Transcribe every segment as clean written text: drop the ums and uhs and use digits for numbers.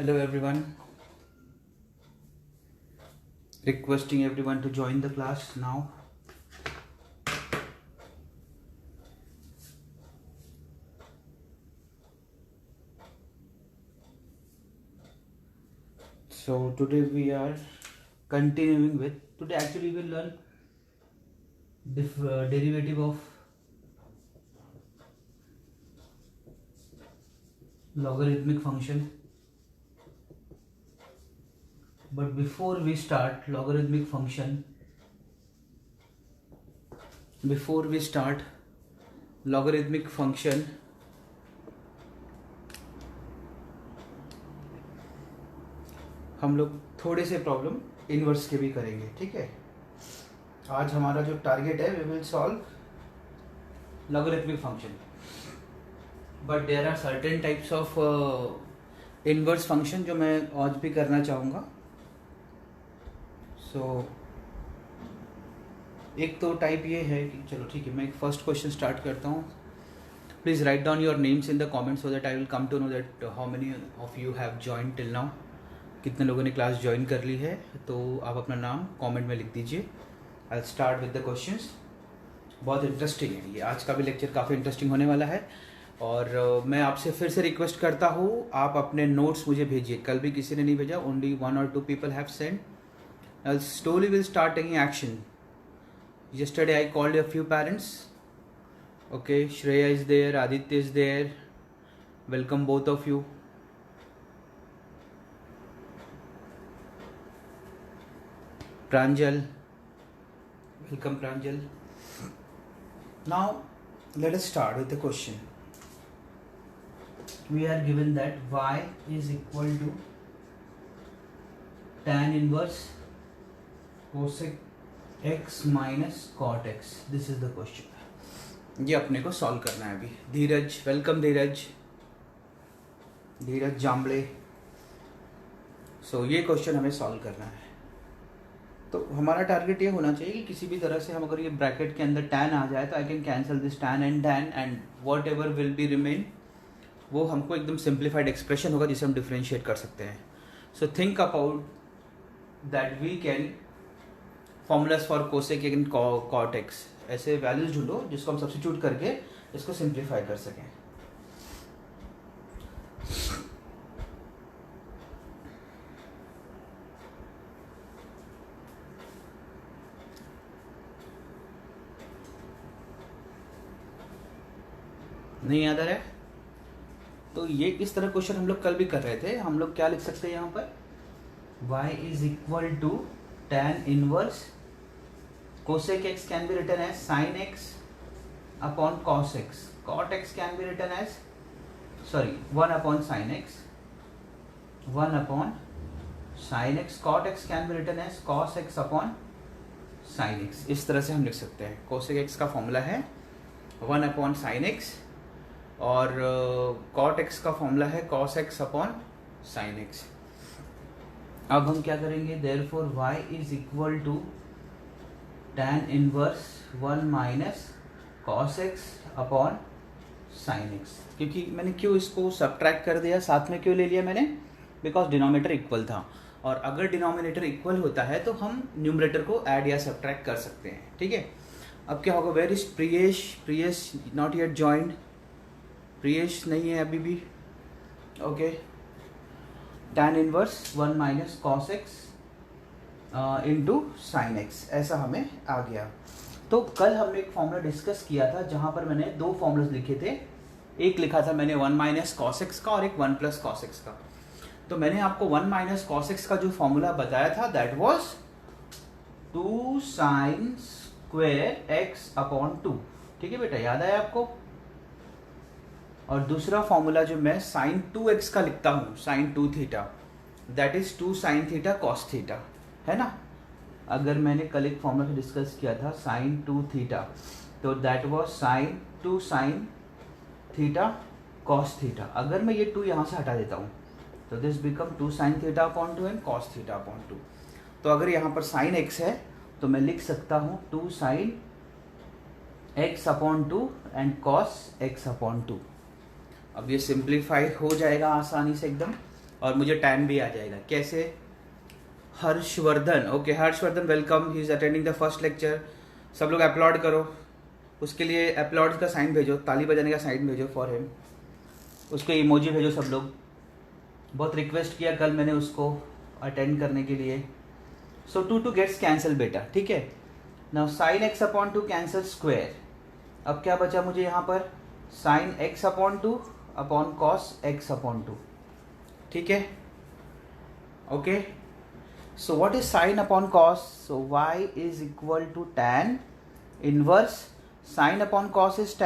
Hello everyone. Requesting everyone to join the class now. So today we are continuing with, today actually we will learn derivative of logarithmic function. But before we start logarithmic function, हम लोग थोड़े से problem inverse के भी करेंगे, ठीक है। आज हमारा जो टारगेट है, we will solve logarithmic function, but there are certain types of inverse function जो मैं आज भी करना चाहूँगा। सो एक तो टाइप ये है कि चलो ठीक है, मैं एक फर्स्ट क्वेश्चन स्टार्ट करता हूँ। Please write down your names in the comments so that I will come to know that how many of you have join till now. कितने लोगों ने क्लास ज्वाइन कर ली है, तो आप अपना नाम कमेंट में लिख दीजिए। I will start with the questions. बहुत इंटरेस्टिंग है ये, आज का भी लेक्चर काफ़ी इंटरेस्टिंग होने वाला है। और मैं आपसे फिर से रिक्वेस्ट करता हूँ, आप अपने नोट्स मुझे भेजिए। कल भी किसी ने नहीं भेजा, only 1 or 2 people have sent. I'll slowly will start taking action. Yesterday I called a few parents. Okay, Shreya is there, Aditya is there. Welcome both of you. Pranjal, welcome Pranjal. Now let us start with the question. We are given that y is equal to tan inverse cosec x minus cot x. This is the question. ये अपने को solve करना है अभी। धीरज, welcome धीरज जाम्बले। सो ये question हमें solve करना है। तो हमारा टारगेट ये होना चाहिए कि किसी भी तरह से हम अगर ये ब्रैकेट के अंदर tan आ जाए तो I can cancel this tan and what ever will be remain, वो हमको एकदम सिंप्लीफाइड एक्सप्रेशन होगा जिसे हम डिफ्रेंशिएट कर सकते हैं। So think about that we can formulas for cosec and cot x, ऐसे वैल्यूज ढूंढो जिसको हम सब्स्टिट्यूट करके इसको सिंप्लीफाई कर सकें। नहीं याद आ रहा है तो ये इस तरह क्वेश्चन हम लोग कल भी कर रहे थे। हम लोग क्या लिख सकते हैं यहाँ पर, y is equal to tan inverse cosec x can be written as sin x upon cos x, cot x can be written as 1 upon sin x, 1 upon sin x, cot x can be written as cos x upon sin x। इस तरह से हम लिख सकते हैं। cosec x का formula है 1 upon sin x और cot x का फॉर्मूला है cos x upon sin x। अब हम क्या करेंगे, therefore y is equal to tan inverse 1 minus cos x upon sin x। क्योंकि मैंने क्यों इसको सब्ट्रैक्ट कर दिया, साथ में क्यों ले लिया मैंने, बिकॉज डिनोमिनेटर इक्वल था। और अगर डिनोमिनेटर इक्वल होता है तो हम न्यूमरेटर को ऐड या सब्ट्रैक्ट कर सकते हैं, ठीक है। अब क्या होगा, where is Priyesh not yet joined, Priyesh नहीं है अभी भी। Okay, tan inverse 1 minus cos x into sine x, ऐसा हमें आ गया। तो कल हमने एक फॉर्मूला डिस्कस किया था जहां पर मैंने 2 फॉर्मूलाज लिखे थे। एक लिखा था मैंने 1 माइनस कॉस एक्स का और एक 1 प्लस कॉस एक्स का। तो मैंने आपको 1 माइनस कॉस एक्स का जो फॉर्मूला बताया था that was 2 sine square x upon 2, ठीक है बेटा, याद आया आपको। और दूसरा फॉर्मूला जो मैं साइन 2x का लिखता हूँ, sine 2 theta, that is 2 sine theta cos theta, है ना। अगर मैंने कल एक फॉर्मूला से डिस्कस किया था साइन 2 थीटा, तो that was sine 2 sine theta cos theta. अगर मैं ये 2 यहाँ से हटा देता हूँ तो this become 2 sine theta upon 2 and cos theta upon 2। तो अगर यहाँ पर साइन x है तो मैं लिख सकता हूँ 2 sine x upon 2 and cos x upon 2। अब ये सिंप्लीफाई हो जाएगा आसानी से एकदम। और मुझे tan भी आ जाएगा। कैसे? Harshvardhan, okay Harshvardhan welcome, he is attending the first lecture. सब लोग अपलॉड करो, उसके लिए अपलॉड का साइन भेजो, ताली बजाने का साइन भेजो फॉर हिम, उसको इमोजी भेजो सब लोग। बहुत रिक्वेस्ट किया कल मैंने उसको अटेंड करने के लिए। सो 2 2 गेट्स कैंसिल बेटा, ठीक है। Now sine x upon 2 cancel square. अब क्या बचा मुझे यहाँ पर? Sine x upon 2 upon cos x upon 2, ठीक है। Okay, so what is sine upon cos? So y is equal to tan inverse sine upon cos is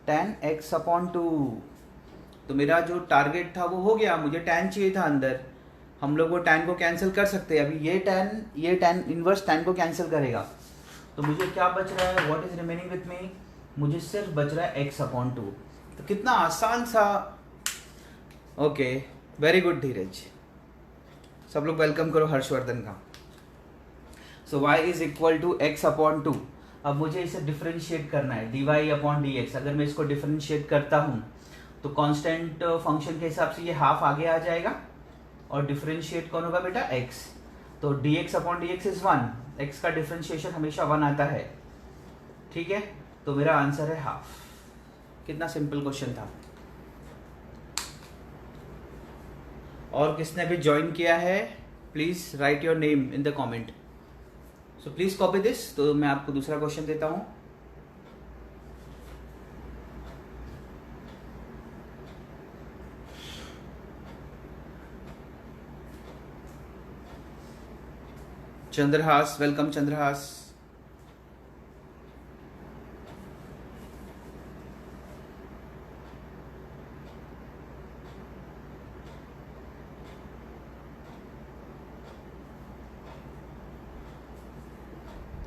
tan x upon 2। तो मेरा जो टारगेट था वो हो गया, मुझे tan चाहिए था अंदर। हम लोग वो tan को कैंसिल कर सकते हैं। अभी ये tan इनवर्स tan को कैंसिल करेगा, तो मुझे क्या बच रहा है? व्हाट इज रिमेनिंग विथ मी? मुझे सिर्फ बच रहा है x अपॉन 2। तो कितना आसान सा। Okay, very good Dheeraj. सब लोग वेलकम करो हर्षवर्धन का। So y is equal to x upon 2। अब मुझे इसे डिफरेंशिएट करना है, dy अपॉन dx। अगर मैं इसको डिफरेंशिएट करता हूँ तो कांस्टेंट फंक्शन के हिसाब से ये हाफ आगे आ जाएगा, और डिफरेंशिएट कौन होगा बेटा? x। तो dx upon dx is 1, x का डिफरेंशिएशन हमेशा 1 आता है, ठीक है। तो मेरा आंसर है हाफ। कितना सिंपल क्वेश्चन था। और किसने भी ज्वाइन किया है please right your name in the comment. So please copy this. तो मैं आपको दूसरा क्वेश्चन देता हूं। चंद्रहास, वेलकम चंद्रहास।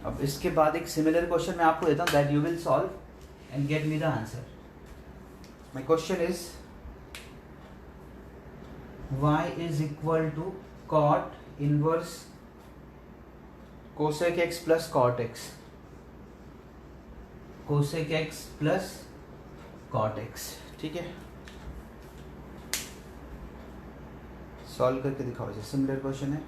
अब इसके बाद एक सिमिलर क्वेश्चन मैं आपको देता हूं, that you will solve and get me the answer. My question is y is equal to cot inverse cosec x plus cot x, cosec x plus cot x, ठीक है। सॉल्व करके दिखाओ। इसे सिमिलर क्वेश्चन है।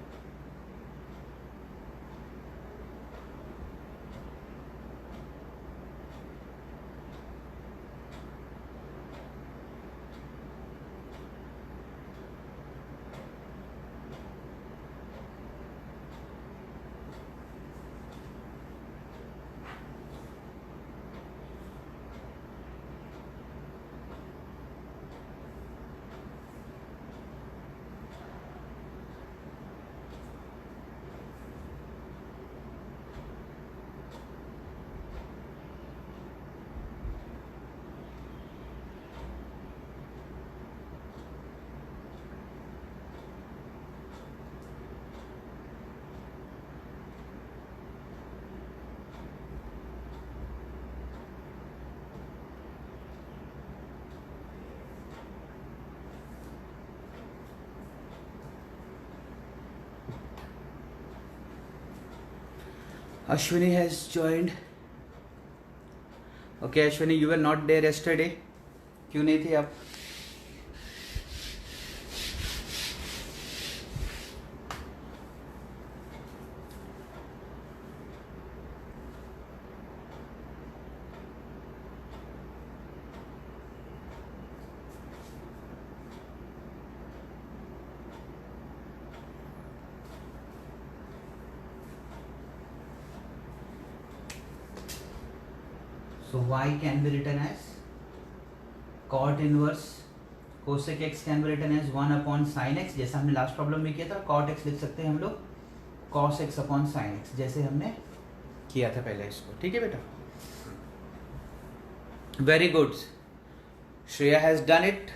Ashwini has joined. Okay, Ashwini, you were not there yesterday. क्यों नहीं थे आप? So y can be written as cot inverse cosec x can be written as 1 upon sin x, जैसा हमने लास्ट प्रॉब्लम में किया था। cot x लिख सकते हैं हम लोग cos x upon sin x, जैसे हमने किया था पहले इसको, ठीक है बेटा। Very good, Shreya has done it.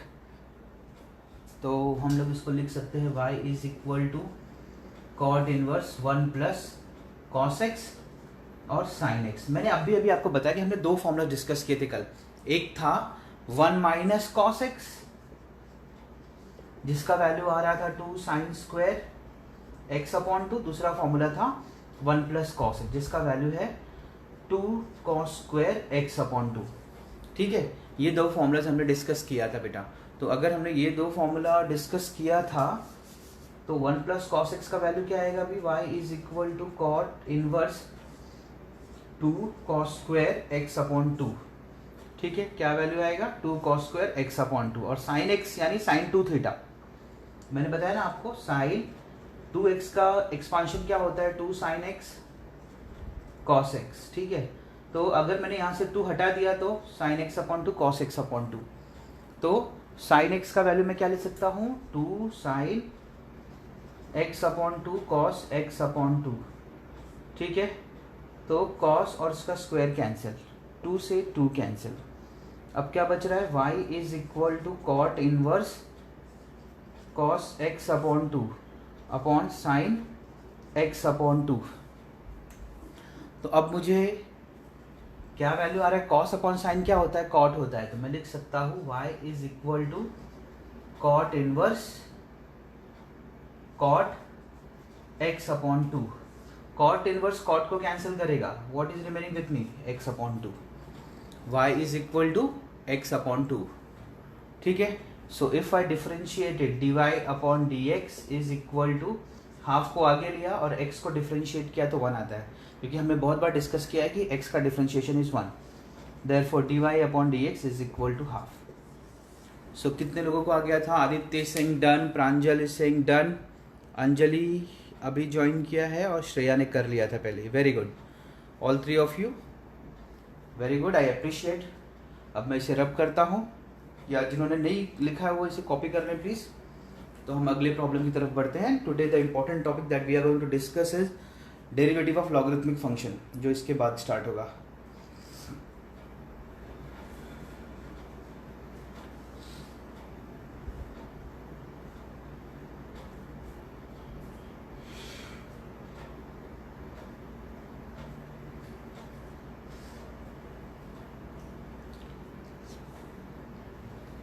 तो हम लोग इसको लिख सकते हैं y is equal to cot inverse 1 plus cos x और sin x। मैंने अभी आपको बताया कि हमने दो फॉर्मूला डिस्कस किए थे कल। एक था 1 माइनस कॉस एक्स, जिसका वैल्यू आ रहा था 2 साइन स्क्वायर x अपॉन 2। दूसरा फॉर्मूला था 1 प्लस कॉस एक्स, जिसका वैल्यू है 2 कॉस स्क्वायर x अपॉन 2, ठीक है। ये दो फॉर्मूलाज हमने डिस्कस किया था बेटा। तो अगर हमने ये दो फॉर्मूला डिस्कस किया था तो 1 प्लस कॉस एक्स का वैल्यू क्या आएगा अभी, y is equal to cot inverse 2 cos square x upon 2। ठीक है, क्या वैल्यू आएगा, 2 कॉस स्क्वायर एक्स अपॉन 2, और साइन एक्स यानी साइन 2 थीटा। मैंने बताया ना आपको साइन 2x का एक्सपांशन क्या होता है, 2 साइन एक्स कॉस एक्स। ठीक है, तो अगर मैंने यहाँ से 2 हटा दिया तो sign x upon 2 cos x upon 2, तो साइन एक्स का वैल्यू मैं क्या लिख सकता हूँ, 2 sign x upon 2 cos x upon 2। ठीक है, तो कॉस और इसका स्क्वायर कैंसिल, 2 से 2 कैंसिल। अब क्या बच रहा है, y is equal to cot inverse cos x upon 2 upon sine x upon 2। तो अब मुझे क्या वैल्यू आ रहा है, कॉस अपॉन साइन क्या होता है, कॉट होता है, तो मैं लिख सकता हूँ y is equal to cot inverse cot x upon 2। Cot inverse cot को कैंसिल करेगा, what is remaining with me, x upon 2। y is equal to x upon 2। ठीक है, so if I differentiated dy upon dx is equal to, half को आगे लिया और x को differentiate किया तो 1 आता है, क्योंकि हमने बहुत बार डिस्कस किया है कि x का differentiation is 1, therefore dy upon dx is equal to half. So कितने लोगों को आ गया था, आदित्य सिंह डन, प्रांजल सिंह डन, अंजलि अभी ज्वाइन किया है और श्रेया ने कर लिया था पहले, very good, all 3 of you, very good, I appreciate. अब मैं इसे रब करता हूँ, या जिन्होंने नहीं लिखा है वो इसे कॉपी कर लें प्लीज़। तो हम अगले प्रॉब्लम की तरफ बढ़ते हैं। Today the important topic that we are going to discuss is derivative of logarithmic function, जो इसके बाद स्टार्ट होगा।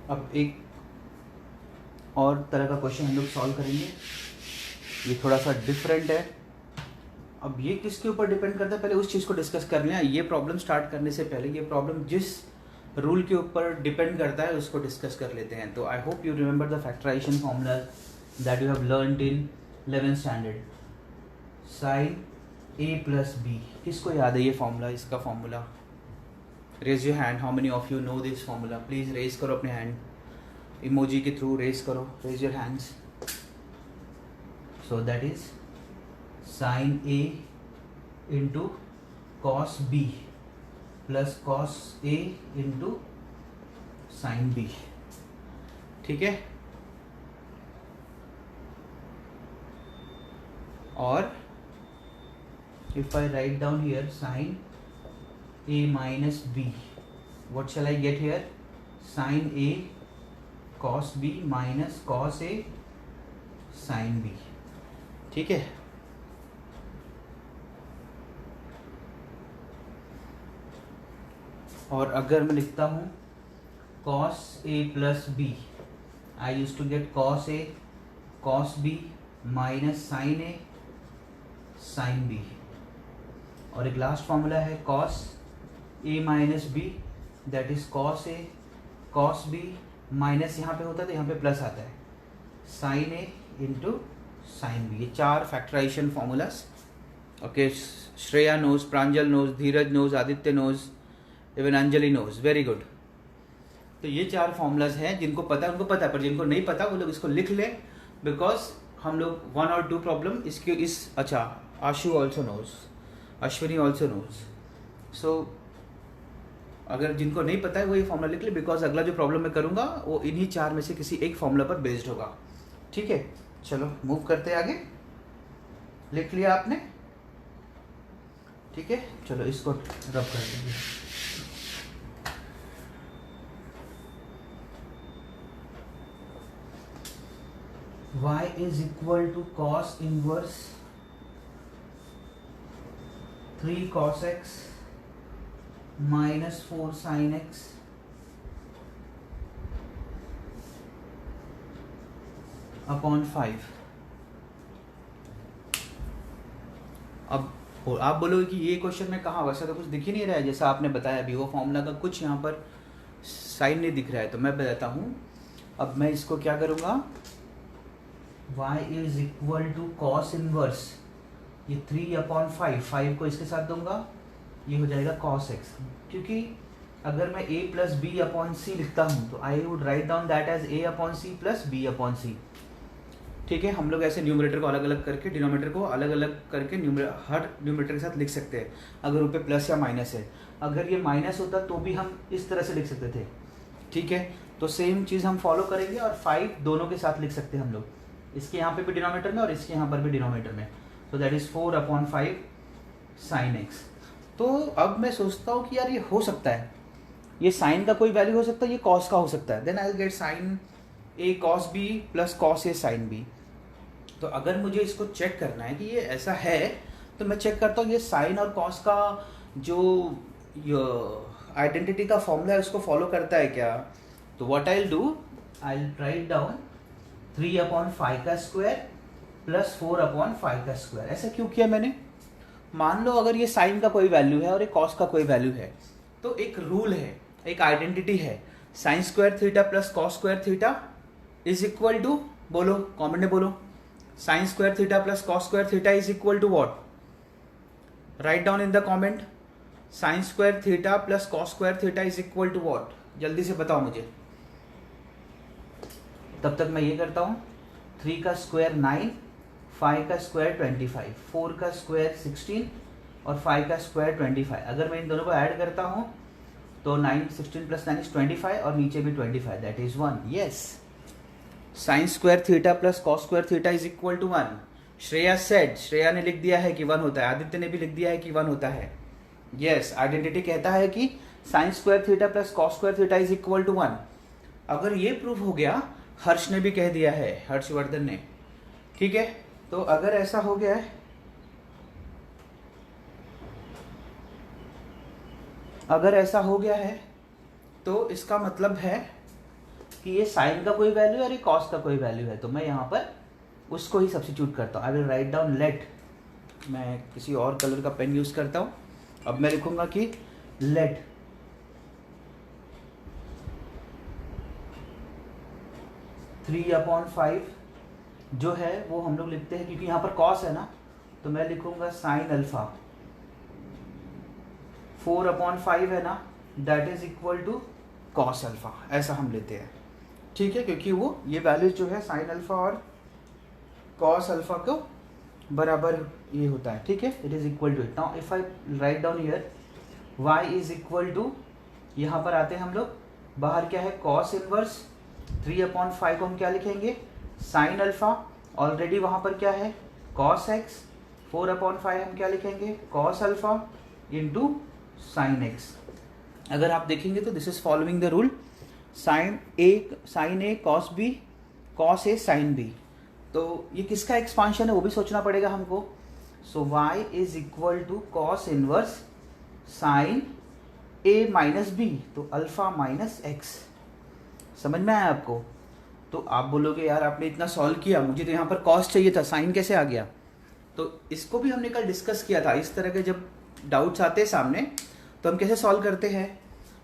अब एक और तरह का क्वेश्चन हम लोग सॉल्व करेंगे, ये थोड़ा सा डिफरेंट है। अब ये किसके ऊपर डिपेंड करता है, पहले उस चीज़ को डिस्कस कर लें। ये प्रॉब्लम स्टार्ट करने से पहले ये प्रॉब्लम जिस रूल के ऊपर डिपेंड करता है उसको डिस्कस कर लेते हैं। तो I hope you remember the factorisation formula that you have learned in 11th standard, sine a plus B. किसको याद है ये फॉर्मूला, इसका formula, raise your hand, how many of you know this formula, please raise करो अपने hand, emoji के through raise करो, raise your hands. So that is sine a into cos b plus cos a into sine b। ठीक है, और if I write down here sine a minus b, what shall I get here, sin a cos b minus cos a sin b। ठीक है, और अगर मैं लिखता हूँ cos a plus b, I used to get cos a cos b minus sin a sin b, और एक last formula है cos a minus B, that is cos a cos b minus यहाँ पे होता है तो यहाँ पे प्लस आता है, sin a into sine B. ये 4 factorization formulas. Okay, Shreya knows, Pranjal knows, Dheeraj knows, Aditya knows, even Anjali knows, very good. तो ये 4 फॉर्मूलाज हैं, जिनको पता है उनको पता है, पर जिनको नहीं पता वो लोग इसको लिख ले, बिकॉज हम लोग 1 और 2 प्रॉब्लम इसके इस, अच्छा Ashu also knows, Ashwini also knows. So अगर जिनको नहीं पता है वो ये फॉर्मूला लिख ले, बिकॉज अगला जो प्रॉब्लम मैं करूँगा वो इन्हीं 4 में से किसी एक फॉर्मूला पर बेस्ड होगा। ठीक है, चलो मूव करते हैं आगे। लिख लिया आपने, ठीक है, चलो इसको रब कर देंगे। y is equal to cos inverse 3 cos x minus 4 sin x upon 5। अब आप बोलोगे कि ये क्वेश्चन में कहाँ, वैसा तो कुछ दिख ही नहीं रहा है जैसा आपने बताया अभी, वो फॉर्मूला का कुछ यहाँ पर साइन नहीं दिख रहा है। तो मैं बताता हूँ, अब मैं इसको क्या करूँगा, y is equal to cos inverse, ये 3/5, 5 को इसके साथ दूंगा, ये हो जाएगा cos x। क्योंकि अगर मैं a plus B upon C लिखता हूँ तो I would write down that as a upon C plus B upon C. ठीक है, हम लोग ऐसे न्यूमरेटर को अलग अलग करके डिनोमिनेटर को अलग अलग करके हर न्यूमरेटर के साथ लिख सकते हैं, अगर ऊपर प्लस या माइनस है। अगर ये माइनस होता तो भी हम इस तरह से लिख सकते थे। ठीक है, तो सेम चीज़ हम फॉलो करेंगे और 5 दोनों के साथ लिख सकते हैं हम लोग, इसके यहाँ पे भी डिनोमिनेटर में और इसके यहाँ पर भी डिनोमिनेटर में। तो दैट इज़ 4/5 साइन एक्स। तो अब मैं सोचता हूँ कि यार ये हो सकता है, ये साइन का कोई वैल्यू हो सकता है, ये कॉस का हो सकता है। Then I will get sine A cos B plus cos A sine B. तो अगर मुझे इसको चेक करना है कि ये ऐसा है, तो मैं चेक करता हूँ ये साइन और कॉस का जो आइडेंटिटी का फॉर्मूला है उसको फॉलो करता है क्या। तो what I will do, I will write down 3/5 का स्क्वायर प्लस 4/5 का स्क्वायर। ऐसा क्यों किया मैंने, मान लो अगर ये साइन का कोई वैल्यू है और ये कॉस का कोई वैल्यू है, तो एक रूल है, एक आइडेंटिटी है, sine square theta plus cos square theta is equal to, बोलो कॉमेंट में बोलो, sine square theta plus cos square theta is equal to what, write down in the comment, sine square theta plus cos square theta is equal to what, जल्दी से बताओ मुझे। तब तक मैं ये करता हूँ, 3 का स्क्वायर 9, 5 का स्क्वायर 25, 4 का स्क्वायर 16 और 5 का स्क्वायर 25। अगर मैं इन दोनों को ऐड करता हूँ तो 9 16 प्लस 9 इज 25 और नीचे भी 25, that is 1। Yes, sine square theta plus cos square theta is equal to 1। Shreya said, Shreya ने लिख दिया है कि 1 होता है, आदित्य ने भी लिख दिया है कि 1 होता है। यस, आइडेंटिटी कहता है कि sine square theta plus cos square theta is equal to 1। अगर ये प्रूफ हो गया, हर्ष ने भी कह दिया है, हर्षवर्धन ने, ठीक है। तो अगर ऐसा हो गया है, अगर ऐसा हो गया है तो इसका मतलब है कि ये साइन का कोई वैल्यू है और ये कॉस का कोई वैल्यू है। तो मैं यहाँ पर उसको ही सब्स्टिट्यूट करता हूँ। I will write down let, मैं किसी और कलर का पेन यूज करता हूँ। अब मैं लिखूंगा कि लेट 3/5 जो है वो हम लोग लिखते हैं, क्योंकि यहाँ पर कॉस है ना, तो मैं लिखूंगा साइन अल्फा। 4/5 है ना, that is equal to cos alpha, ऐसा हम लेते हैं। ठीक है, क्योंकि वो ये वैल्यू जो है साइन अल्फा और कॉस अल्फा को बराबर ये होता है। ठीक है, it is equal to it. Now if I write down here y is equal to, यहाँ पर आते हैं हम लोग, बाहर क्या है कॉस इनवर्स 3/5 को हम क्या लिखेंगे, साइन अल्फा, ऑलरेडी वहाँ पर क्या है कॉस एक्स, 4/5 हम क्या लिखेंगे cos alpha into sine x. अगर आप देखेंगे तो this is following the rule, sine A cos B cos A sine B. तो ये किसका एक्सपांशन है वो भी सोचना पड़ेगा हमको। So y is equal to cos inverse sine A minus B, तो अल्फा माइनस एक्स। समझ में आया आपको। तो आप बोलोगे यार आपने इतना सॉल्व किया, मुझे तो यहाँ पर कॉस चाहिए था, साइन कैसे आ गया। तो इसको भी हमने कल डिस्कस किया था। इस तरह के जब डाउट्स आते हैं सामने तो हम कैसे सॉल्व करते हैं,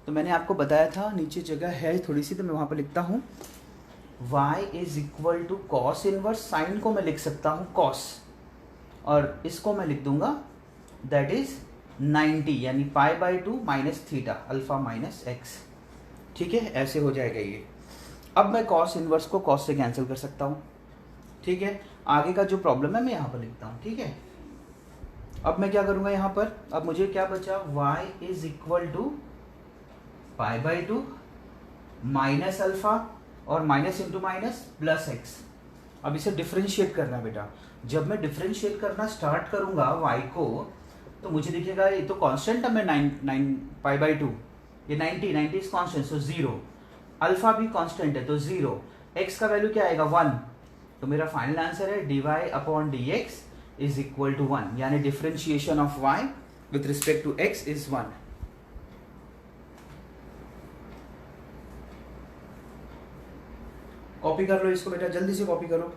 तो मैंने आपको बताया था, नीचे जगह है थोड़ी सी तो मैं वहाँ पर लिखता हूँ, y is equal to cos inverse, sine को मैं लिख सकता हूँ कॉस और इसको मैं लिख दूंगा दैट इज 90, यानी π/2 minus theta alpha minus x. ठीक है, ऐसे हो जाएगा ये। अब मैं कॉस इनवर्स को कॉस से कैंसिल कर सकता हूँ। ठीक है, आगे का जो प्रॉब्लम है मैं यहाँ पर लिखता हूँ। ठीक है, अब मैं क्या करूँगा यहाँ पर, अब मुझे क्या बचा, y is equal to π/2 minus alpha और minus into minus plus x. अब इसे डिफ्रेंशिएट करना है बेटा। जब मैं डिफ्रेंशिएट करना स्टार्ट करूँगा y को, तो मुझे दिखेगा ये तो कांस्टेंट है, मैं 9 π/2, ये 90 इज कांस्टेंट, सो 0, अल्फा भी कांस्टेंट है तो 0, x का वैल्यू क्या आएगा 1। तो मेरा फाइनल आंसर है dy/dx इज इक्वल टू 1, यानी differentiation of y with respect to x is 1। Copy कर लो इसको बेटा, जल्दी से कॉपी करो।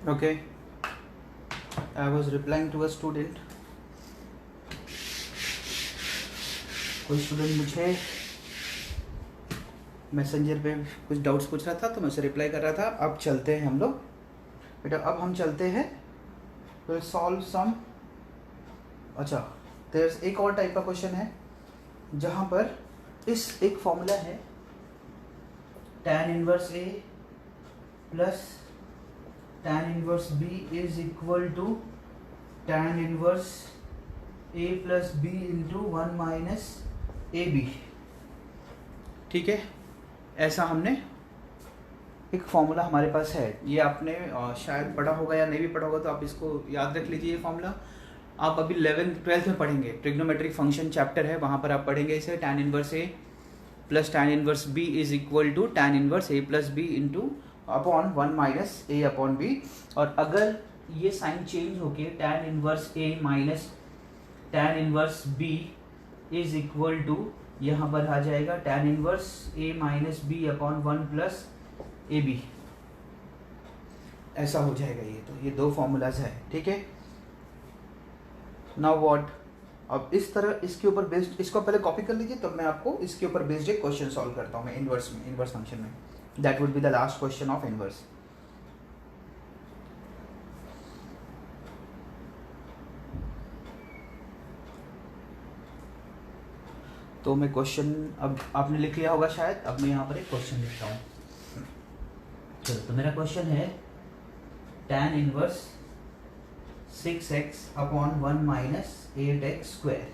Okay, I was replying to a student. कोई स्टूडेंट मुझे मैसेंजर पे कुछ डाउट्स पूछ रहा था तो मैं उसे रिप्लाई कर रहा था. अब चलते हैं हम लोग बेटा, अब हम चलते हैं विल सॉल्व सम. अच्छा, देयर एक और टाइप का क्वेश्चन है जहाँ पर इस एक फॉर्मूला है tan inverse A plus tan inverse B is equal to tan inverse A plus B into 1 minus AB. ठीक है, ऐसा हमने एक फॉर्मूला हमारे पास है. ये आपने शायद पढ़ा होगा या नहीं भी पढ़ा होगा, तो आप इसको याद रख लीजिए. ये फॉर्मूला आप अभी 11th-12th में पढ़ेंगे. ट्रिग्नोमेट्रिक फंक्शन चैप्टर है, वहाँ पर आप पढ़ेंगे इसे. tan inverse A plus tan inverse B is equal to tan inverse A plus B into upon 1 minus A upon B. और अगर ये साइन चेंज होके tan inverse A minus tan inverse B is equal to यहाँ पर आ जाएगा tan inverse A minus B upon 1 plus AB. ऐसा हो जाएगा. ये तो ये दो फॉर्मूलाज है. ठीक है, नाउ व्हाट. अब इस तरह इसके ऊपर बेस्ड, इसको पहले कॉपी कर लीजिए, तब मैं आपको इसके ऊपर बेस्ड एक क्वेश्चन सॉल्व करता हूँ मैं इनवर्स में, इनवर्स फंक्शन में. That would be the last question of inverse. तो मैं क्वेश्चन अब आपने लिख लिया होगा शायद. अब मैं यहाँ पर एक क्वेश्चन लिखता हूँ. चलो, तो मेरा क्वेश्चन है tan inverse 6x upon 1 minus 8x square.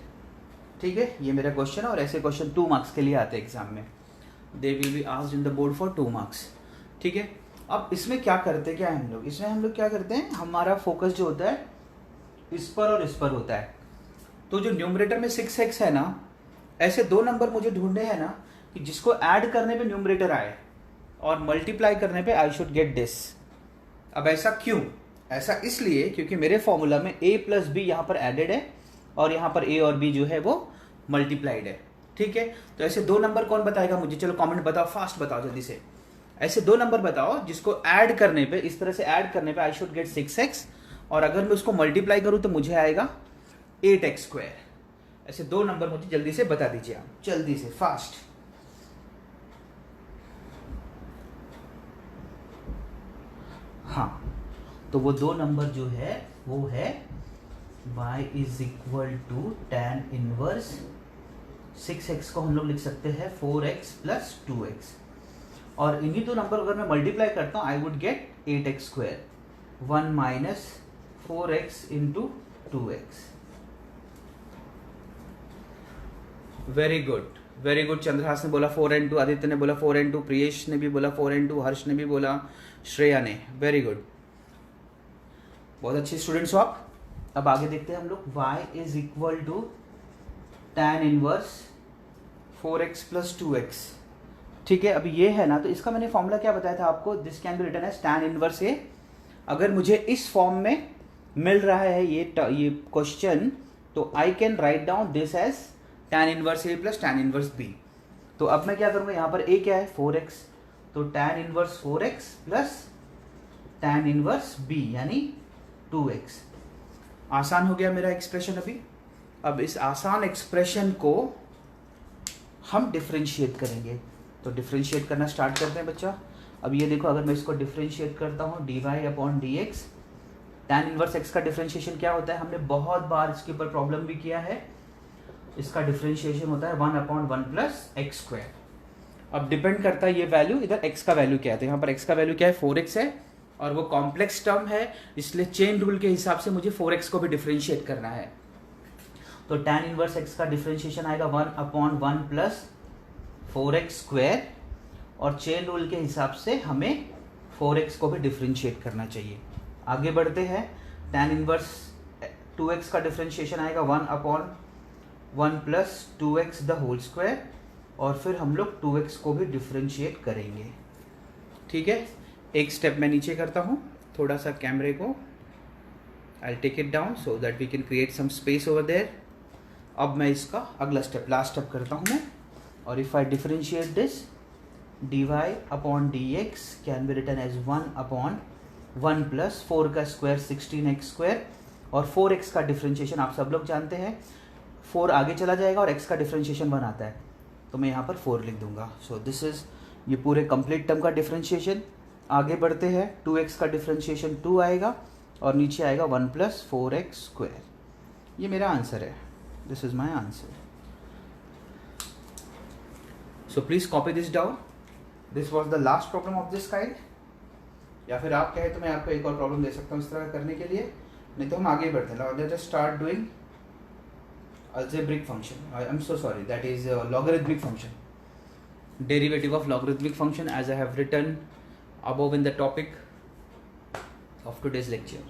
ठीक है, ये मेरा क्वेश्चन है. और ऐसे क्वेश्चन 2 मार्क्स के लिए आते हैं एग्जाम में. They will be asked in the board for 2 marks. ठीक है, अब इसमें क्या करते हैं, क्या है हम लोग इसमें हम लोग क्या करते हैं, हमारा फोकस जो होता है इस पर और इस पर होता है. तो जो न्यूमरेटर में 6x है ना, ऐसे दो नंबर मुझे ढूंढने हैं ना कि जिसको ऐड करने पे न्यूमरेटर आए और मल्टीप्लाई करने पे आई शुड गेट दिस. अब ऐसा क्यों? ऐसा इसलिए क्योंकि मेरे फॉर्मूला में a प्लस बी यहाँ पर एडेड है और यहाँ पर a और b जो है वो मल्टीप्लाइड है. ठीक है, तो ऐसे दो नंबर कौन बताएगा मुझे? चलो कमेंट बताओ, फास्ट बताओ जल्दी से. ऐसे दो नंबर बताओ जिसको ऐड करने पे, इस तरह से ऐड करने पे आई शुड गेट 6x, और अगर मैं उसको मल्टीप्लाई करूँ तो मुझे आएगा 8x स्क्वायर. ऐसे दो नंबर मुझे जल्दी से बता दीजिए आप, जल्दी से, फास्ट. हाँ, तो वो दो नंबर जो है वो है y is equal to tan inverse 6x को हम लोग लिख सकते हैं 4x प्लस 2x, और इन्हीं दो नंबर अगर मैं मल्टीप्लाई करता हूँ I would get 8x square 1 minus 4x into 2x. Very good, very good. Chandrahas ने बोला 4n2, आदित्य ने बोला 4n2, प्रियेश ने भी बोला 4n2, हर्ष ने भी बोला, श्रेया ने. वेरी गुड, बहुत अच्छे स्टूडेंट्स हो आप. अब आगे देखते हैं हम लोग. y is equal to tan inverse 4x plus 2x. ठीक है, अभी ये है ना, तो इसका मैंने फॉर्मूला क्या बताया था आपको? This can be written as tan inverse a. अगर मुझे इस फॉर्म में मिल रहा है ये क्वेश्चन, तो I can write down this as tan inverse a plus tan inverse b. तो अब मैं क्या करूँगा, यहाँ पर a क्या है 4x, तो tan inverse 4x plus tan inverse b यानी 2x. आसान हो गया मेरा एक्सप्रेशन अभी. अब इस आसान एक्सप्रेशन को हम डिफरेंशिएट करेंगे. तो डिफरेंशिएट करना स्टार्ट करते हैं बच्चा. अब ये देखो, अगर मैं इसको डिफरेंशिएट करता हूँ dy upon dx, tan inverse x का डिफरेंशिएशन क्या होता है? हमने बहुत बार इसके ऊपर प्रॉब्लम भी किया है. इसका डिफरेंशिएशन होता है 1 अपॉन 1 प्लस एक्स स्क्वायर. अब डिपेंड करता है ये वैल्यू, इधर x का वैल्यू क्या है. तो यहाँ पर x का वैल्यू क्या है 4x है, और वो कॉम्प्लेक्स टर्म है, इसलिए चेन रूल के हिसाब से मुझे 4x को भी डिफरेंशिएट करना है. तो tan इनवर्स x का डिफरेंशिएशन आएगा 1 अपॉन 1 प्लस 4x स्क्वायर, और चेन रूल के हिसाब से हमें 4x को भी डिफरेंशिएट करना चाहिए. आगे बढ़ते हैं. tan इनवर्स 2x का डिफरेंशिएशन आएगा 1 upon 1 plus 2x the whole square, और फिर हम लोग 2x को भी डिफरेंशिएट करेंगे. ठीक है, एक स्टेप मैं नीचे करता हूँ, थोड़ा सा कैमरे को I take it down so that we can create some space over there. अब मैं इसका अगला स्टेप, लास्ट स्टेप करता हूँ मैं. और if I differentiate this, dy upon dx can be written as 1 upon 1 plus 4 का स्क्वायर 16x², और 4x का डिफ्रेंशिएशन आप सब लोग जानते हैं, 4 आगे चला जाएगा और x का डिफ्रेंशिएशन 1 आता है, तो मैं यहाँ पर 4 लिख दूंगा। सो दिस इज़ ये पूरे कंप्लीट टर्म का डिफ्रेंशिएशन। आगे बढ़ते हैं, 2x का डिफ्रेंशिएशन 2 आएगा और नीचे आएगा 1 प्लस 4x²। ये मेरा आंसर है, this is my answer. So please copy this down. This was the last problem of this kind. या फिर आप कहें तो मैं आपको एक और प्रॉब्लम दे सकता हूँ इस तरह करने के लिए, नहीं तो हम आगे बढ़ते हैं। Let us start doing algebraic function. I'm so sorry, that is logarithmic function. Derivative of logarithmic function as I have written above in the topic of today's lecture.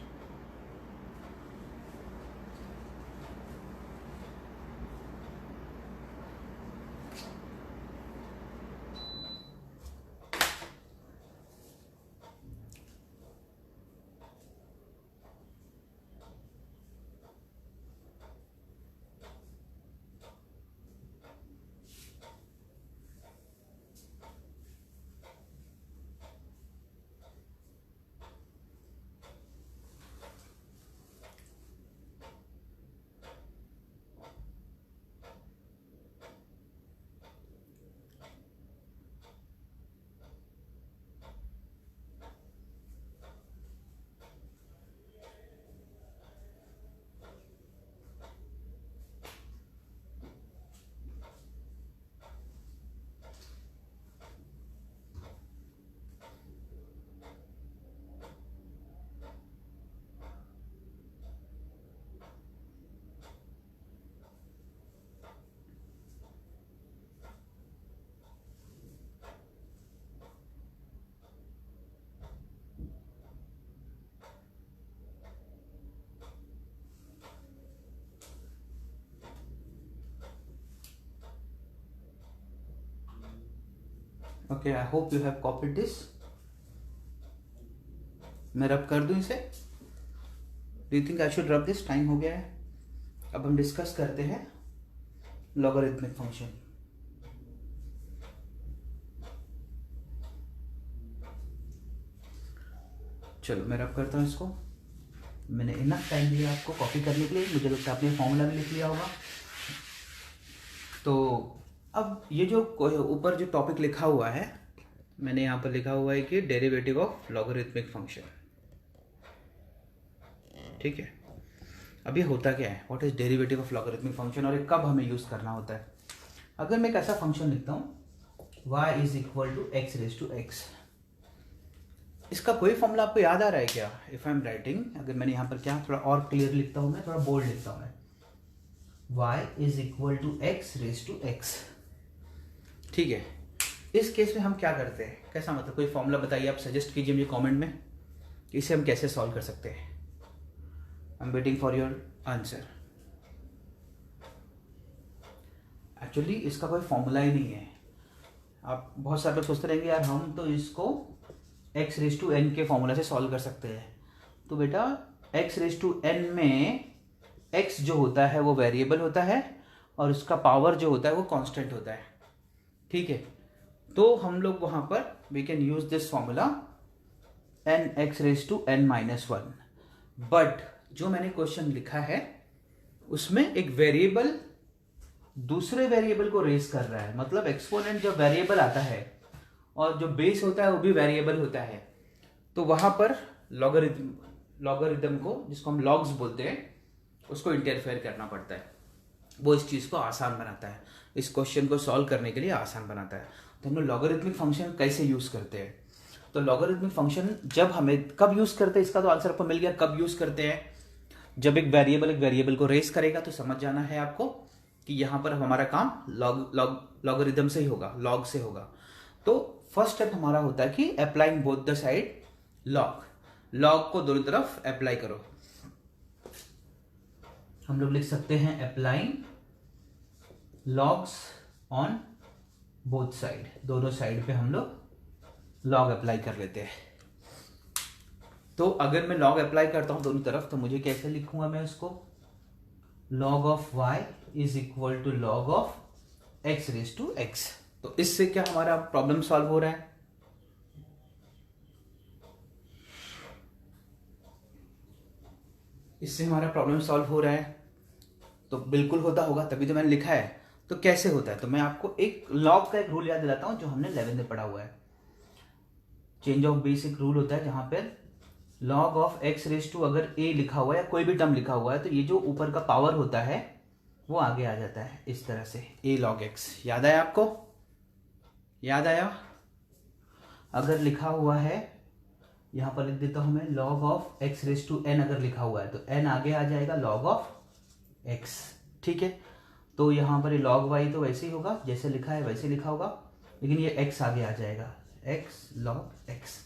Okay, I hope you have copied this. मैं रब कर दूं इसे? Do you think I should rub this? Time हो गया है। अब हम डिस्कस करते हैं लॉगरिथमिक फंक्शन। चलो मैं रब करता हूँ इसको। मैंने इनफ टाइम दिया आपको कॉपी करने के लिए, मुझे लगता है आपने फॉर्मूला भी लिख लिया होगा। तो अब ये जो ऊपर जो टॉपिक लिखा हुआ है, मैंने यहाँ पर लिखा हुआ है कि डेरिवेटिव ऑफ लॉगरिथमिक फंक्शन, ठीक है। अब ये होता क्या है, what is derivative of logarithmic function, और ये कब हमें यूज़ करना होता है। अगर मैं एक ऐसा फंक्शन लिखता हूँ y is equal to x raise to x, इसका कोई फॉर्मूला आपको याद आ रहा है क्या? इफ आई एम राइटिंग, अगर मैंने यहाँ पर क्या थोड़ा और क्लियर लिखता हूँ, मैं थोड़ा बोल्ड लिखता हूँ, मैं y is equal to x raise to x, ठीक है। इस केस में हम क्या करते हैं, कैसा मतलब कोई फॉर्मूला बताइए, आप सजेस्ट कीजिए मुझे कमेंट में कि इसे हम कैसे सॉल्व कर सकते हैं। I am waiting for your answer. Actually इसका कोई फॉर्मूला ही नहीं है। आप बहुत सारे लोग सोचते रहेंगे यार हम तो इसको x रेज टू n के फॉर्मूला से सॉल्व कर सकते हैं। तो बेटा x रेज टू n में x जो होता है वो वेरिएबल होता है और उसका पावर जो होता है वो कांस्टेंट होता है, ठीक है। तो हम लोग वहां पर we can use this formula n x raise to n minus 1, but जो मैंने क्वेश्चन लिखा है उसमें एक वेरिएबल दूसरे वेरिएबल को रेज कर रहा है, मतलब एक्सपोनेंट जब वेरिएबल आता है और जो बेस होता है वो भी वेरिएबल होता है, तो वहां पर लॉगरिथम को, जिसको हम लॉग्स बोलते हैं, उसको इंटरफेयर करना पड़ता है। वो इस चीज को आसान बनाता है, इस क्वेश्चन को सॉल्व करने के लिए आसान बनाता है। तो हम लोग लॉगरिथमिक फंक्शन कैसे यूज करते हैं, तो लॉगरिथमिक फंक्शन जब हमें कब यूज करते हैं, इसका तो आंसर आपको मिल गया। कब यूज करते हैं, जब एक वेरिएबल को रेस करेगा, तो समझ जाना है आपको कि यहां पर हमारा काम लॉगरिथम से ही होगा, लॉग से होगा। तो फर्स्ट स्टेप हमारा होता है कि applying both the side log को दोनों तरफ अप्लाई करो। हम लोग लिख सकते हैं applying logs on both side, दोनों साइड पे हम लोग लॉग अप्लाई कर लेते हैं। तो अगर मैं लॉग अप्लाई करता हूं दोनों तरफ, तो मुझे कैसे लिखूंगा मैं उसको, log of y is equal to log of x raise to x। तो इससे क्या हमारा प्रॉब्लम सॉल्व हो रहा है, इससे हमारा प्रॉब्लम सॉल्व हो रहा है? तो बिल्कुल होता होगा, तभी तो मैंने लिखा है। तो कैसे होता है, तो मैं आपको एक लॉग का एक रूल याद दिलाता हूँ जो हमने 11th में पढ़ा हुआ है। चेंज ऑफ बेसिक रूल होता है जहां पर log of x raise to अगर ए लिखा हुआ है या कोई भी टर्म लिखा हुआ है तो ये जो ऊपर का पावर होता है वो आगे आ जाता है इस तरह से, ए लॉग एक्स। याद आया आपको? याद आया? अगर लिखा हुआ है यहां पर लिख देता हूं मैं log of x raise to n, अगर लिखा हुआ है तो एन आगे आ जाएगा लॉग ऑफ एक्स। ठीक है, तो यहां पर ये लॉग वाई तो वैसे ही होगा जैसे लिखा है वैसे लिखा होगा, लेकिन ये एक्स आगे आ जाएगा, एक्स लॉग एक्स।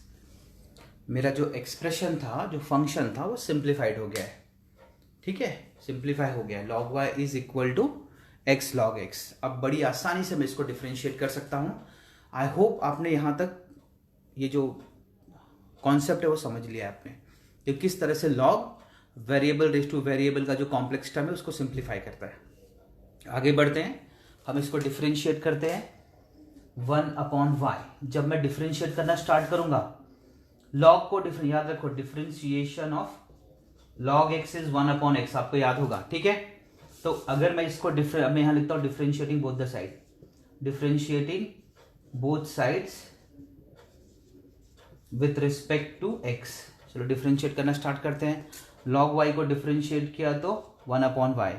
मेरा जो एक्सप्रेशन था, जो फंक्शन था, वो सिंप्लीफाइड हो गया है। ठीक है, सिंप्लीफाई हो गया है। Log y is equal to x log x. अब बड़ी आसानी से मैं इसको डिफ्रेंशिएट कर सकता हूं। आई होप आपने यहां तक ये जो कॉन्सेप्ट है वो समझ लिया आपने कि किस तरह से log variable raise two variable का जो कॉम्प्लेक्स टर्म है उसको सिंप्लीफाई करता है। आगे बढ़ते हैं, हम इसको डिफ्रेंशिएट करते हैं 1/y। जब मैं डिफ्रेंशिएट करना स्टार्ट करूंगा लॉग को याद रखो, differentiation of log x is 1/x, आपको याद होगा। ठीक है, तो अगर मैं इसको मैं यहां लिखता हूं differentiating both the side, differentiating both sides with respect to x. चलो डिफ्रेंशिएट करना स्टार्ट करते हैं। लॉग वाई को डिफ्रेंशिएट किया तो 1/y,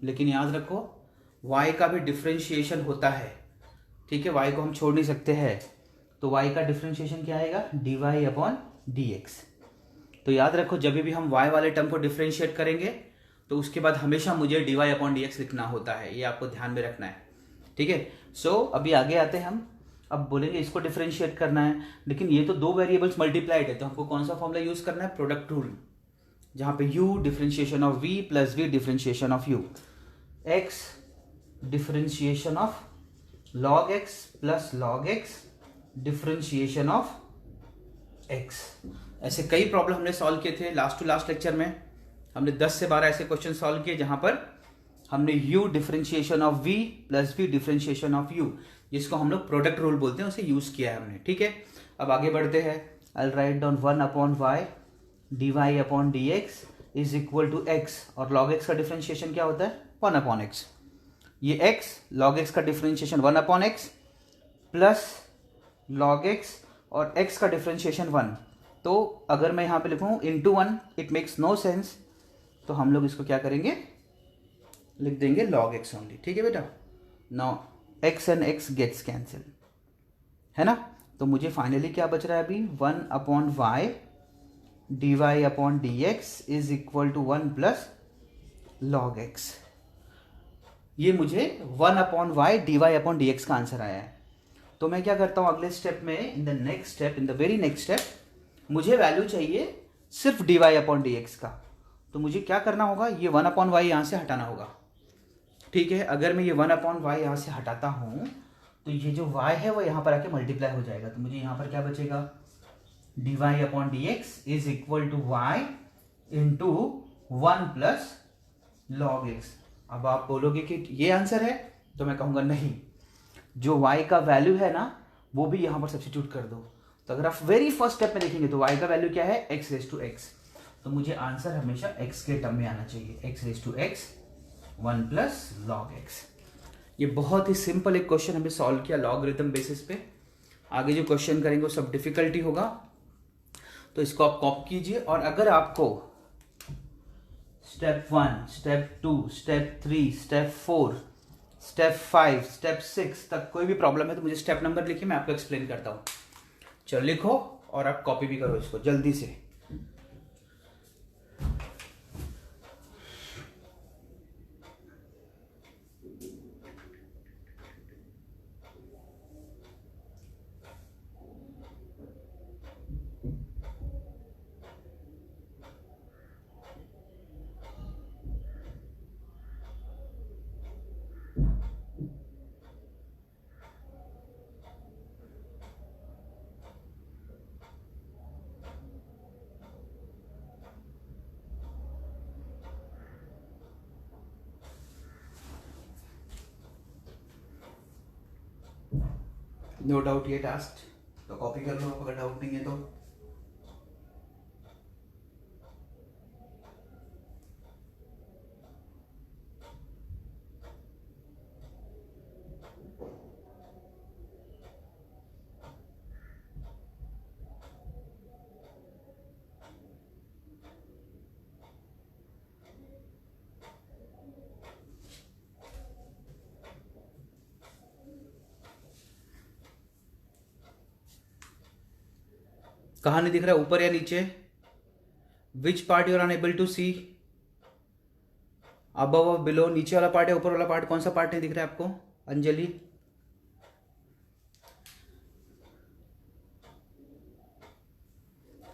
लेकिन याद रखो y का भी डिफ्रेंशिएशन होता है। ठीक है, y को हम छोड़ नहीं सकते हैं, तो y का डिफ्रेंशिएशन क्या आएगा, dy/dx। तो याद रखो जब भी हम y वाले टर्म को डिफ्रेंशिएट करेंगे तो उसके बाद हमेशा मुझे dy/dx लिखना होता है, ये आपको ध्यान में रखना है। ठीक है, सो अभी आगे आते हैं हम। अब बोलेंगे इसको डिफ्रेंशिएट करना है, लेकिन ये तो दो वेरिएबल्स मल्टीप्लाइड है, तो हमको कौन सा फॉर्मूला यूज करना है, प्रोडक्ट रूल, जहां पे u differentiation of v plus v differentiation of u, x differentiation of log x plus log x differentiation of x। ऐसे कई प्रॉब्लम हमने सॉल्व किए थे लास्ट टू लास्ट लेक्चर में। हमने 10 से 12 ऐसे क्वेश्चन सॉल्व किए जहां पर हमने u differentiation of v plus v differentiation of u, जिसको हम लोग प्रोडक्ट रूल बोलते हैं, उसे यूज किया है हमने। ठीक है, अब आगे बढ़ते हैं। I write down 1/y dy/dx is equal to x, और log x का डिफ्रेंशिएशन क्या होता है, 1/x। ये x log x का differentiation 1/x plus log x और x का डिफ्रेंशिएशन 1। तो अगर मैं यहां पे लिखूं into 1, it makes no sense, तो हम लोग इसको क्या करेंगे, लिख देंगे log x ओनली। ठीक है बेटा, now x and x gets cancel, है ना। तो मुझे फाइनली क्या बच रहा है अभी, 1/y dy/dx is equal to 1 plus log x। ये मुझे 1/y dy/dx का आंसर आया है। तो मैं क्या करता हूं अगले स्टेप में, in the next step, in the very next step मुझे वैल्यू चाहिए सिर्फ dy/dx का। तो मुझे क्या करना होगा, ये 1/y यहां से हटाना होगा। ठीक है, अगर मैं ये 1/y यहां से हटाता हूं तो ये जो y है वो यहां पर आके मल्टीप्लाई हो जाएगा, तो मुझे यहां पर क्या बचेगा, dy/dx is equal to y into 1 plus log x। अब आप बोलोगे कि ये आंसर है, तो मैं कहूंगा नहीं, जो y का वैल्यू है ना वो भी यहां पर सब्स्टिट्यूट कर दो। तो अगर आप वेरी फर्स्ट स्टेप में देखेंगे तो y का वैल्यू क्या है, x रेस टू x, तो मुझे आंसर हमेशा x के टर्म में आना चाहिए, x raise to x 1 plus log x। ये बहुत ही सिंपल एक क्वेश्चन हमने सॉल्व किया लॉगरिथम बेसिस पे। आगे जो क्वेश्चन करेंगे वो सब डिफिकल्टी होगा, तो इसको आप कॉपी कीजिए। और अगर आपको step 1, step 2, step 3, step 4, step 5, step 6 तक कोई भी प्रॉब्लम है तो मुझे स्टेप नंबर लिखिए, मैं आपको एक्सप्लेन करता हूं। चलो लिखो और आप कॉपी भी करो इसको जल्दी से। नो डाउट ये टास्क तो कॉपी कर लो अगर डाउट नहीं है तो। कहाँ नहीं दिख रहा, ऊपर या नीचे? Which part you are unable to see? Above और बिलो, नीचे वाला पार्ट या ऊपर वाला पार्ट? कौन सा पार्ट नहीं दिख रहा है आपको अंजलि?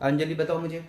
अंजलि बताओ मुझे।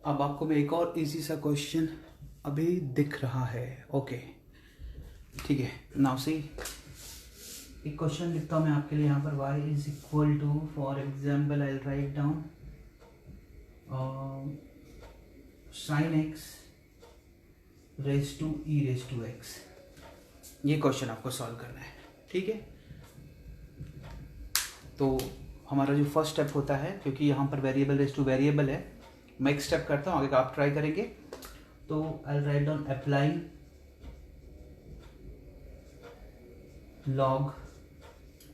अब आपको मैं एक और इजी सा क्वेश्चन अभी दिख रहा है। ओके ठीक है, नाउ सी एक क्वेश्चन लिखता हूँ मैं आपके लिए यहाँ पर। y is equal to, for example I write down sin x raise to e raise to x। ये क्वेश्चन आपको सॉल्व करना है, ठीक है। तो हमारा जो फर्स्ट स्टेप होता है, क्योंकि यहाँ पर वेरिएबल रेज टू वेरिएबल है, मैं एक स्टेप करता हूँ, आगे का आप ट्राई करेंगे। तो I write down applying log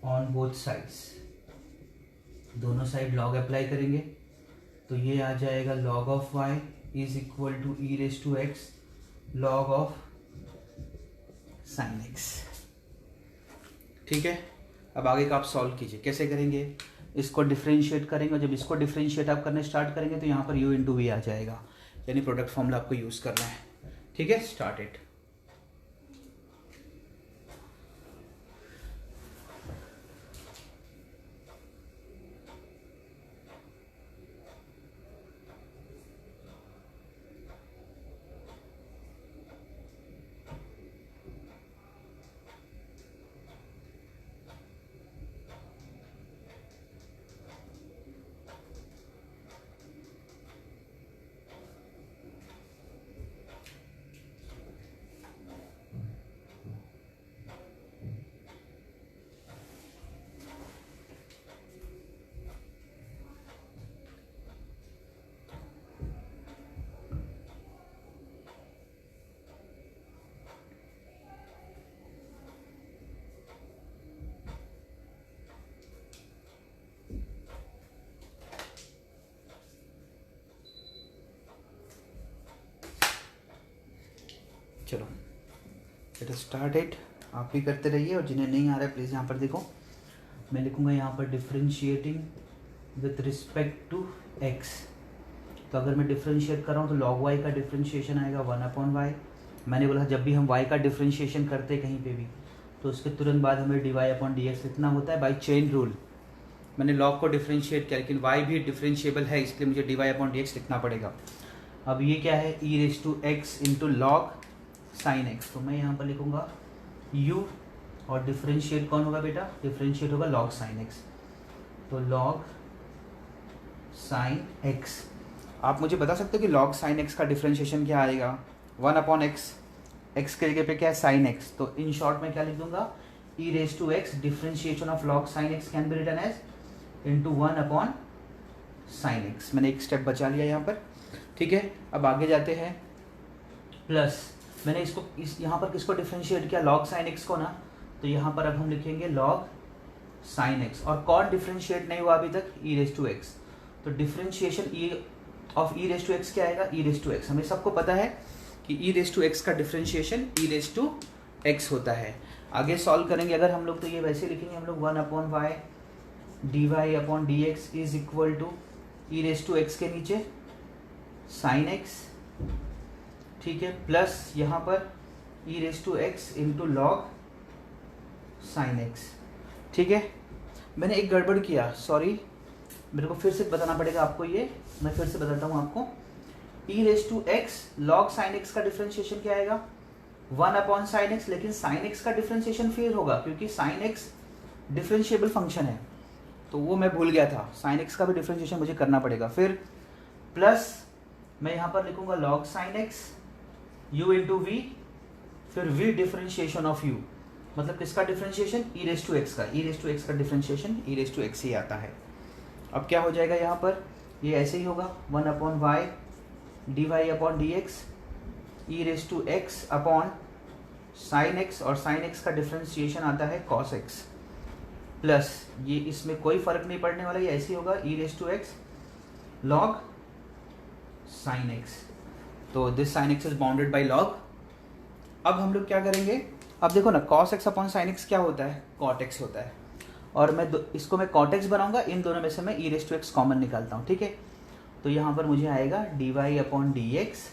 on both sides. दोनों साइड लॉग अप्लाई करेंगे तो ये आ जाएगा log of y is equal to e raise to x log of sine x, ठीक है। अब आगे का आप सॉल्व कीजिए। कैसे करेंगे? इसको डिफरेंशिएट करेंगे, और जब इसको डिफरेंशिएट आप करने स्टार्ट करेंगे तो यहाँ पर u इंटू वी आ जाएगा, यानी प्रोडक्ट फॉर्मूला आपको यूज़ करना है, ठीक है। Start it. चलो लेट अस स्टार्ट इट। आप भी करते रहिए, और जिन्हें नहीं आ रहा है प्लीज़ यहाँ पर देखो, मैं लिखूँगा यहाँ पर differentiating with respect to x। तो अगर मैं डिफरेंशिएट कर रहा हूँ तो log y का डिफरेंशिएशन आएगा 1/y। मैंने बोला जब भी हम y का डिफरेंशिएशन करते हैं कहीं पे भी, तो उसके तुरंत बाद हमें dy/dx लिखना होता है बाई चेन रूल। मैंने log को डिफरेंशिएट किया, लेकिन y भी डिफरेंशिएबल है, इसलिए मुझे dy/dx लिखना पड़ेगा। अब ये क्या है? e raise to x into log sine x। तो मैं यहाँ पर लिखूँगा u, और डिफरेंशिएट कौन होगा बेटा? डिफरेंशिएट होगा log साइन x। तो log साइन x। आप मुझे बता सकते हो कि log साइन x का डिफरेंशिएशन क्या आएगा? 1/x। x के जगह पे क्या है? Sine x। तो इन शॉर्ट में क्या लिख दूंगा? e raise to x differentiation of log sine x can be written as into 1/साइन x। मैंने एक स्टेप बचा लिया यहाँ पर, ठीक है। अब आगे जाते हैं। प्लस मैंने इसको यहाँ पर किसको डिफरेंशिएट किया? log साइन x को ना। तो यहाँ पर अब हम लिखेंगे log साइन x। और कौन डिफरेंशिएट नहीं हुआ अभी तक? e raise to x। तो differentiation of e raise to x क्या आएगा? e raise to x। हमें सबको पता है कि e रेज टू x का differentiation e raise to x होता है। आगे सॉल्व करेंगे अगर हम लोग, तो ये वैसे लिखेंगे हम लोग 1/y dy/dx is equal to e raise to x के नीचे साइन x ठीक है, प्लस यहाँ पर e raise to x into log sine x. ठीक है, मैंने एक गड़बड़ किया, सॉरी, मेरे को फिर से बताना पड़ेगा आपको, ये मैं फिर से बताता हूँ आपको। E raise to x log sine x का डिफ्रेंशिएशन क्या आएगा, 1 अपॉन साइन एक्स, लेकिन साइन एक्स का डिफ्रेंशिएशन फिर होगा क्योंकि साइन एक्स डिफरेंशिएबल फंक्शन है, तो वो मैं भूल गया था, साइन एक्स का भी डिफ्रेंशिएशन मुझे करना पड़ेगा। फिर प्लस मैं यहाँ पर लिखूंगा log sine x u into v, फिर v डिफरेंशिएशन ऑफ u, मतलब किसका differentiation, e raise to x का, ई रेस टू एक्स का differentiation e raise to x ही आता है। अब क्या हो जाएगा यहाँ पर, ये ऐसे ही होगा 1 upon y d y upon d x e raise to x upon sine x, और साइन एक्स का डिफरेंशिएशन आता है कॉस एक्स, प्लस ये इसमें कोई फर्क नहीं पड़ने वाला, ये ऐसे ही होगा e raise to x log sine x. तो this sine x is bounded by log. अब हम लोग क्या करेंगे, अब देखो ना, cos x अपॉन साइन एक्स क्या होता है, cot x होता है, और मैं इसको मैं cot x बनाऊंगा, इन दोनों में से मैं e raise to x common निकालता हूँ। ठीक है, तो यहाँ पर मुझे आएगा d y upon d x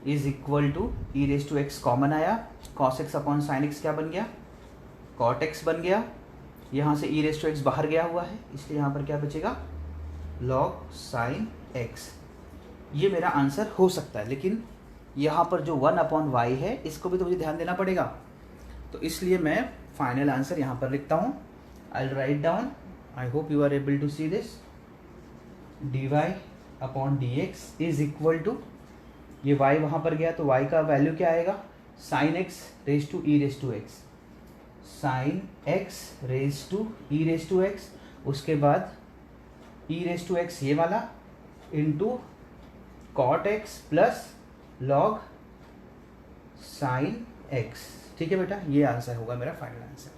is equal to e raise to x common आया, cos x अपॉन साइन एक्स क्या बन गया, cot x बन गया, यहाँ से ई रेस टू एक्स बाहर गया हुआ है, इसलिए यहाँ पर क्या बचेगा, log साइन एक्स। ये मेरा आंसर हो सकता है, लेकिन यहाँ पर जो 1 अपॉन वाई है इसको भी तो मुझे ध्यान देना पड़ेगा, तो इसलिए मैं फाइनल आंसर यहाँ पर लिखता हूँ। I will write down, I hope you are able to see this, d y upon d x is equal to, ये y वहाँ पर गया तो y का वैल्यू क्या आएगा, sine x raise to e raise to x, sine x raise to e raise to x, उसके बाद ई रेज टू एक्स ये वाला into cot x plus log sine x. ठीक है बेटा, ये आंसर होगा मेरा फाइनल आंसर,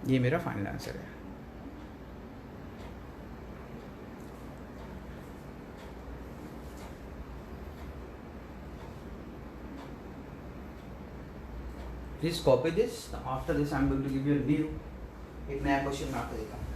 ये मेरा फाइनल आंसर है। Please copy this, after this I am going to give you a new, एक नया क्वेश्चन मैं आपको देता हूँ।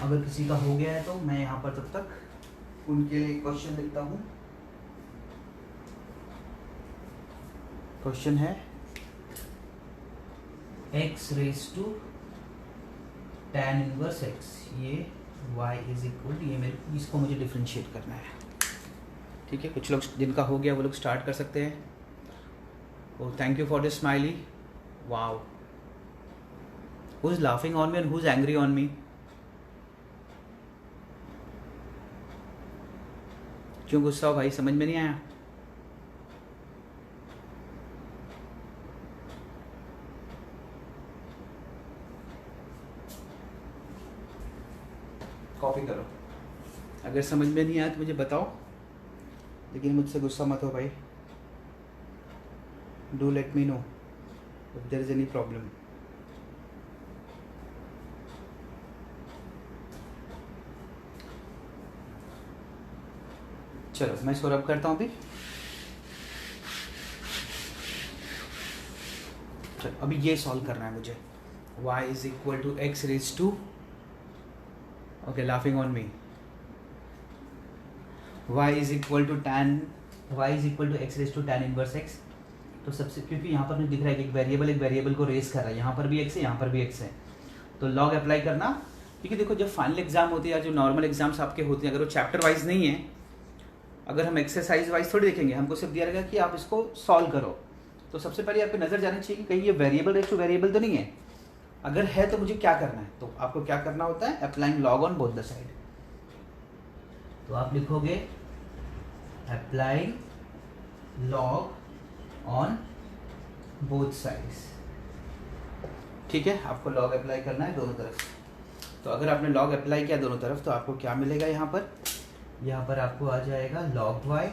अगर किसी का हो गया है तो मैं यहाँ पर तब तक उनके लिए क्वेश्चन लिखता हूँ। क्वेश्चन है x raise to tan inverse x, ये y इज इक्वल, ये मेरे इसको मुझे डिफ्रेंशिएट करना है। ठीक है, कुछ लोग जिनका हो गया वो लोग स्टार्ट कर सकते हैं। Oh thank you for this smiley, wow, who is laughing on me and who is angry on me? क्यों गुस्सा हो भाई, समझ में नहीं आया? कॉपी करो, अगर समझ में नहीं आया तो मुझे बताओ, लेकिन मुझसे गुस्सा मत हो भाई। Do let me know if there is any problem. चलो मैं इसको रब करता हूँ अभी। चलो अभी ये सॉल्व करना है मुझे। y is equal to x raise to, okay laughing on me, y is equal to tan, y is equal to x raise to tan inverse x। तो सबसे, क्योंकि यहाँ पर मुझे दिख रहा है कि एक वेरिएबल को रेज कर रहा है, यहाँ पर भी x है, यहाँ पर भी x है, तो log अप्लाई करना। क्योंकि देखो जब फाइनल एग्जाम होती है या जो नॉर्मल एग्जाम्स आपके होते हैं, अगर वो चैप्टर वाइज नहीं है, अगर हम एक्सरसाइज वाइज थोड़ी देखेंगे, हमको सिर्फ दिया रहेगा कि आप इसको सॉल्व करो, तो सबसे पहले आपकी नज़र जानी चाहिए कि कहीं ये वेरिएबल रेस टू वेरिएबल तो नहीं है। अगर है तो मुझे क्या करना है, तो आपको क्या करना होता है, applying log on both the side. तो आप लिखोगे applying log on both sides. ठीक है, आपको लॉग अप्लाई करना है दोनों तरफ। तो अगर आपने लॉग अप्लाई किया दोनों तरफ तो आपको क्या मिलेगा, यहाँ पर आपको आ जाएगा log y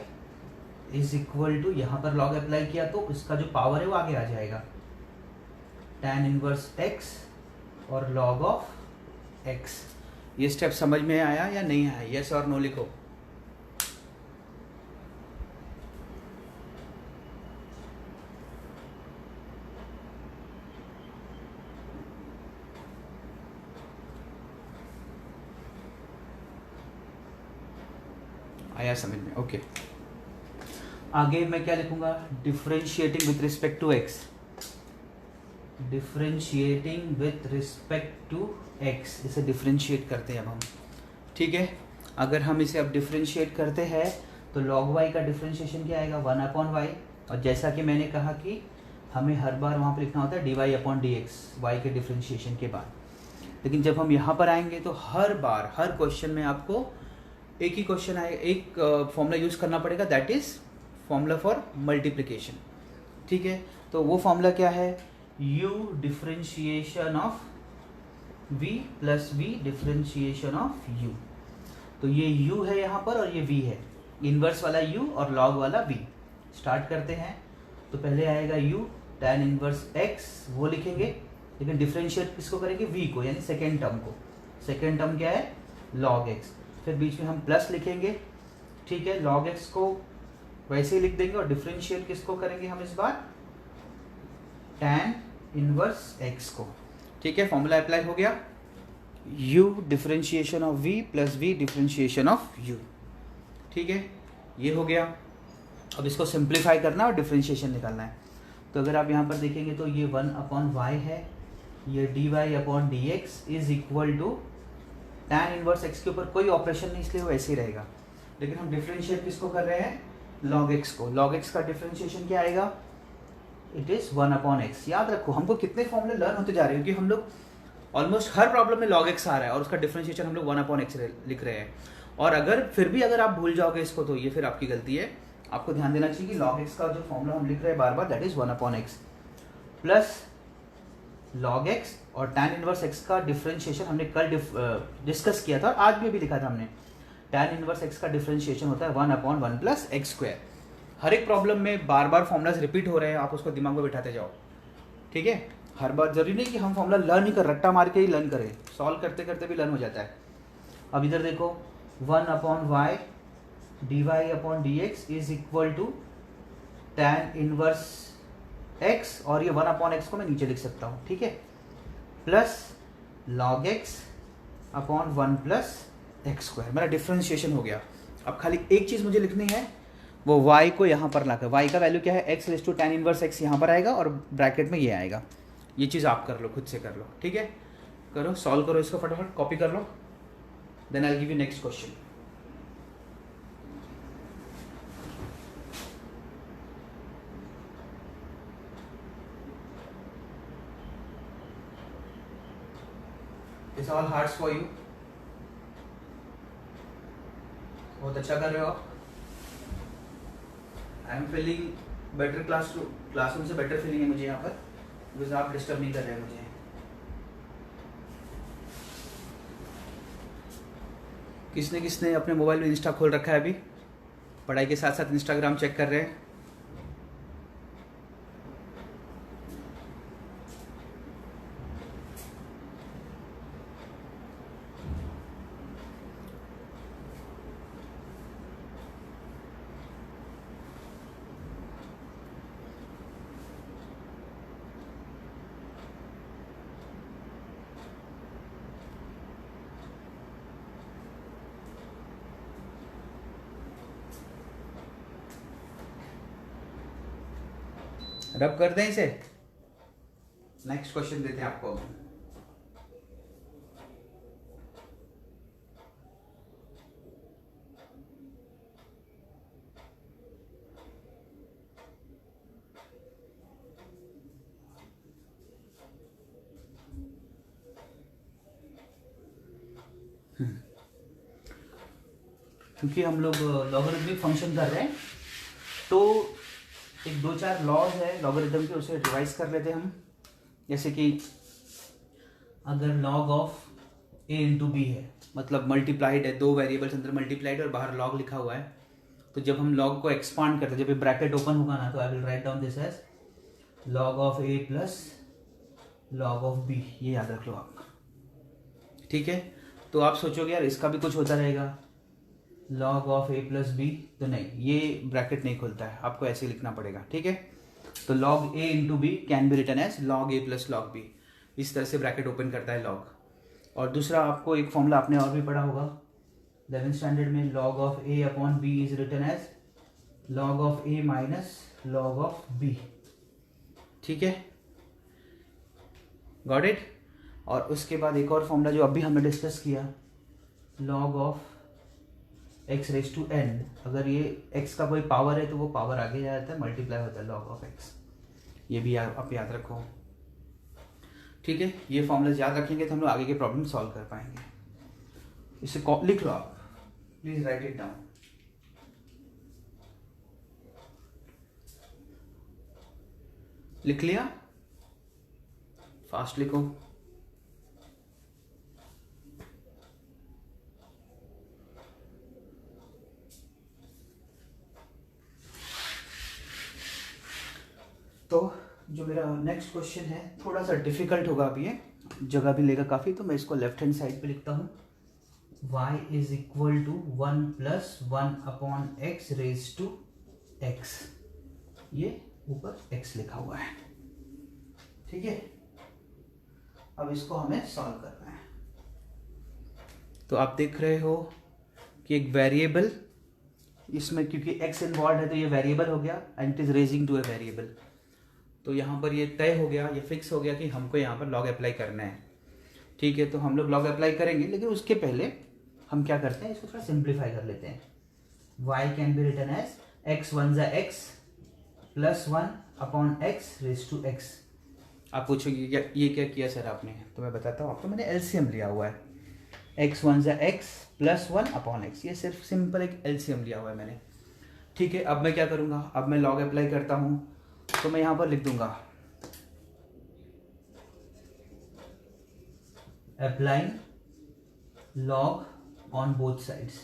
is equal to, यहाँ पर लॉग अप्लाई किया तो इसका जो पावर है वो आगे आ जाएगा, tan इनवर्स x और log ऑफ x। ये स्टेप समझ में आया या नहीं आया, यस और नो लिखो। आया समझ में, ओके। आगे मैं क्या लिखूंगा, differentiating with respect to x, differentiating with respect to x, इसे डिफरेंशिएट करते हैं अब हम। ठीक है, अगर हम इसे अब डिफरेंशिएट करते हैं तो log y का डिफरेंशिएशन क्या आएगा, 1/y। और जैसा कि मैंने कहा कि हमें हर बार वहाँ पर लिखना होता है dy/dx y के डिफरेंशिएशन के बाद। लेकिन जब हम यहाँ पर आएंगे तो हर बार हर क्वेश्चन में आपको एक ही क्वेश्चन आए, एक फॉर्मूला यूज़ करना पड़ेगा, that is formula for multiplication. ठीक है, तो वो फॉर्मूला क्या है, u differentiation of v plus v differentiation of u। तो ये u है यहाँ पर और ये v है, इन्वर्स वाला u और लॉग वाला v। स्टार्ट करते हैं, तो पहले आएगा u tan इनवर्स x, वो लिखेंगे, लेकिन डिफरेंशिएट किसको करेंगे, v को, यानी सेकेंड टर्म को। सेकेंड टर्म क्या है, log x। फिर बीच में हम प्लस लिखेंगे, ठीक है, log x को वैसे ही लिख देंगे और डिफरेंशिएट किसको करेंगे हम इस बार, tan इनवर्स x को। ठीक है, फॉर्मूला अप्लाई हो गया, u differentiation of v plus v differentiation of u। ठीक है, ये हो गया। अब इसको सिंप्लीफाई करना है और डिफरेंशिएशन निकालना है। तो अगर आप यहाँ पर देखेंगे तो ये 1/y है, ये dy/dx is equal to tan inverse x के ऊपर कोई ऑपरेशन नहीं, इसलिए वो ऐसे ही रहेगा। लेकिन हम डिफरेंशिएट किसको कर रहे हैं, log x को। log x का डिफरेंशिएशन क्या आएगा, इट इज 1/x। याद रखो, हमको कितने फॉर्मूले लर्न होते जा रहे हैं, क्योंकि हम लोग ऑलमोस्ट हर प्रॉब्लम में log x आ रहा है और उसका डिफरेंशिएशन हम लोग 1/x लिख रहे हैं। और अगर फिर भी अगर आप भूल जाओगे इसको तो ये फिर आपकी गलती है। आपको ध्यान देना चाहिए कि log x का जो फॉर्मूला हम लिख रहे हैं बार बार, that is 1/x plus log x और tan इनवर्स x का डिफरेंशिएशन हमने कल डिस्कस किया था और आज भी लिखा था हमने। tan इनवर्स x का डिफरेंशिएशन होता है 1/1 प्लस x स्क्वायर। हर एक प्रॉब्लम में बार बार फॉर्मूलाज रिपीट हो रहे हैं, आप उसको दिमाग में बिठाते जाओ। ठीक है, हर बार जरूरी नहीं कि हम फॉर्मूला लर्न ही कर, रट्टा मार के ही लर्न करें, सॉल्व करते करते भी लर्न हो जाता है। अब इधर देखो, 1/y dy/dx is equal to tan inverse x, और ये 1/x को मैं नीचे लिख सकता हूँ। ठीक है, plus log x/1 plus x square. मेरा डिफरेंशिएशन हो गया। अब खाली एक चीज़ मुझे लिखनी है, वो y को यहाँ पर लाकर, y का वैल्यू क्या है, x raise to tan inverse x यहाँ पर आएगा और ब्रैकेट में ये आएगा। ये चीज़ आप कर लो, खुद से कर लो। ठीक है, करो, सॉल्व करो इसको, फटाफट कॉपी कर लो, then I give you next question. It's all hearts for you. बहुत अच्छा कर रहे हो आप। I am feeling better, classroom से बेटर फीलिंग है मुझे यहाँ पर, बिकॉज आप डिस्टर्ब नहीं कर रहे हैं मुझे। किसने किसने अपने मोबाइल में इंस्टा खोल रखा है अभी, पढ़ाई के साथ साथ इंस्टाग्राम चेक कर रहे हैं? रब कर दें इसे। नेक्स्ट क्वेश्चन देते हैं आपको। क्योंकि हम लोग लॉगरिथमिक फंक्शन कर रहे हैं तो एक 2-4 लॉज है लॉगरिथम के, उसे रिवाइज कर लेते हैं हम। जैसे कि अगर log of a into B है, मतलब मल्टीप्लाइड है, 2 वेरिएबल्स अंदर मल्टीप्लाइड और बाहर लॉग लिखा हुआ है, तो जब हम लॉग को एक्सपांड करते हैं, जब ये ब्रैकेट ओपन होगा ना, तो I will write down this as log of a plus log of b, ये याद रख लो आप। ठीक है, तो आप सोचोगे यार इसका भी कुछ होता रहेगा log of a plus B, तो नहीं, ये ब्रैकेट नहीं खुलता है, आपको ऐसे लिखना पड़ेगा। ठीक है, तो log a into B can be written as log a plus log b, इस तरह से ब्रैकेट ओपन करता है log। और दूसरा आपको एक फॉर्मूला आपने और भी पढ़ा होगा 11th स्टैंडर्ड में, log of a upon b is written as log of a minus log of b। ठीक है, गॉट इट। और उसके बाद एक और फॉर्मूला जो अभी हमने डिस्कस किया, log of x raise to n, अगर ये x का कोई पावर है तो वो पावर आगे जाता है, मल्टीप्लाई होता है log ऑफ x, ये भी आप याद रखो। ठीक है, ये फॉर्मूलाज याद रखेंगे तो हम लोग आगे के प्रॉब्लम सॉल्व कर पाएंगे। इसे लिख लो आप, प्लीज राइट इट डाउन। लिख लिया, फास्ट लिखो। तो जो मेरा नेक्स्ट क्वेश्चन है थोड़ा सा डिफिकल्ट होगा, अभी ये जगह भी लेगा काफ़ी, तो मैं इसको लेफ्ट हैंड साइड पे लिखता हूँ। y is equal to 1 plus 1 upon x raise to x, ये ऊपर x लिखा हुआ है। ठीक है, अब इसको हमें सॉल्व करना है। तो आप देख रहे हो कि एक वेरिएबल, इसमें क्योंकि x इन्वॉल्व है तो ये वेरिएबल हो गया and it is raising to a variable, तो यहाँ पर ये तय हो गया, ये फिक्स हो गया कि हमको यहाँ पर लॉग अप्लाई करना है। ठीक है, तो हम लोग लॉग अप्लाई करेंगे, लेकिन उसके पहले हम क्या करते हैं, इसको थोड़ा सिंप्लीफाई कर लेते हैं। y can be written as x one जा x plus 1 upon x raise to x। आप पूछोगे क्या ये क्या किया सर आपने, तो मैं बताता हूँ आपको, मैंने एलसीएम लिया हुआ है, x वन जा x प्लस 1 अपॉन x, ये सिर्फ सिंपल एक एलसीएम लिया हुआ है मैंने। ठीक है, अब मैं क्या करूँगा, अब मैं लॉग अप्लाई करता हूँ, तो मैं यहां पर लिख दूंगा applying log on both sides,